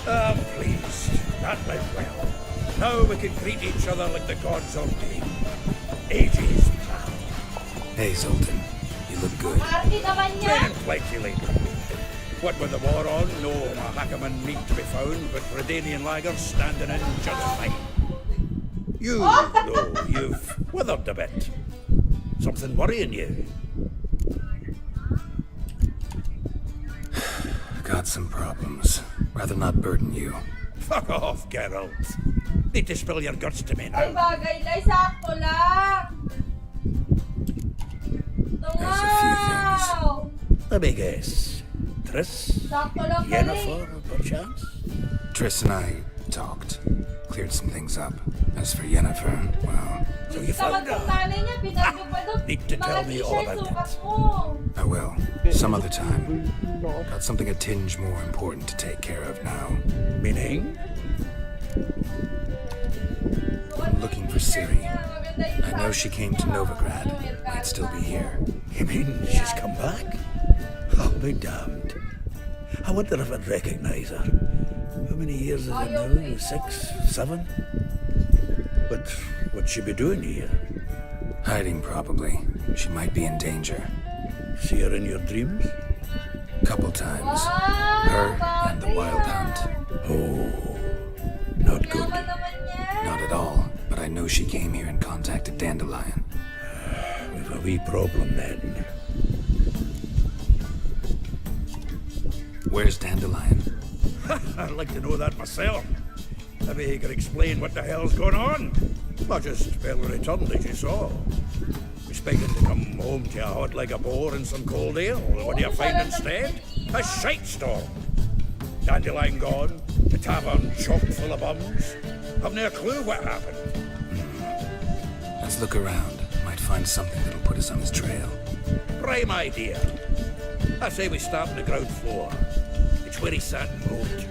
I'm pleased. That went well. Now we can greet each other like the gods ordained. Ages pal. Hey, Zoltan. You look good. Party naman yan. Training plenty later. What with the war on, no Mahakaman need to be found, but Redanian lagers standing in just fine. You, though, you've withered a bit. Something worrying you? Got some problems. Rather not burden you. Fuck off, Geralt. Need to spill your guts to me Ay, now. bagay lang. Sakto lang. Wow! Let me guess. Triss? Sakto lang pala eh. Yennefer, perchance? Triss and I talked. Cleared some things up. As for Yennefer, well... So you found her? Need to tell me all about that. I will. Some other time. Got something a tinge more important to take care of now. Meaning? I'm looking for Ciri. I know she came to Novigrad. Might still be here. You mean she's come back? I'll be damned. I wonder if I'd recognize her. How many years is it now? 6, 7? But what'd she be doing here? Hiding, probably. She might be in danger. See her in your dreams? Couple times. Her and the Wild Hunt. Oh, not good. Not at all, but I know she came here and contacted Dandelion. We've a wee problem then. Where's Dandelion? I'd like to know that myself. Maybe he could explain what the hell's going on. I just barely returned, as you saw. Expecting to come home to a hot like a boar and some cold ale. What do you find instead? A shite storm. Dandelion gone, the tavern chock full of bums. Haven't a clue what happened. Let's look around. Might find something that'll put us on his trail. Prime idea. I say we start on the ground floor. It's where he sat and wrote.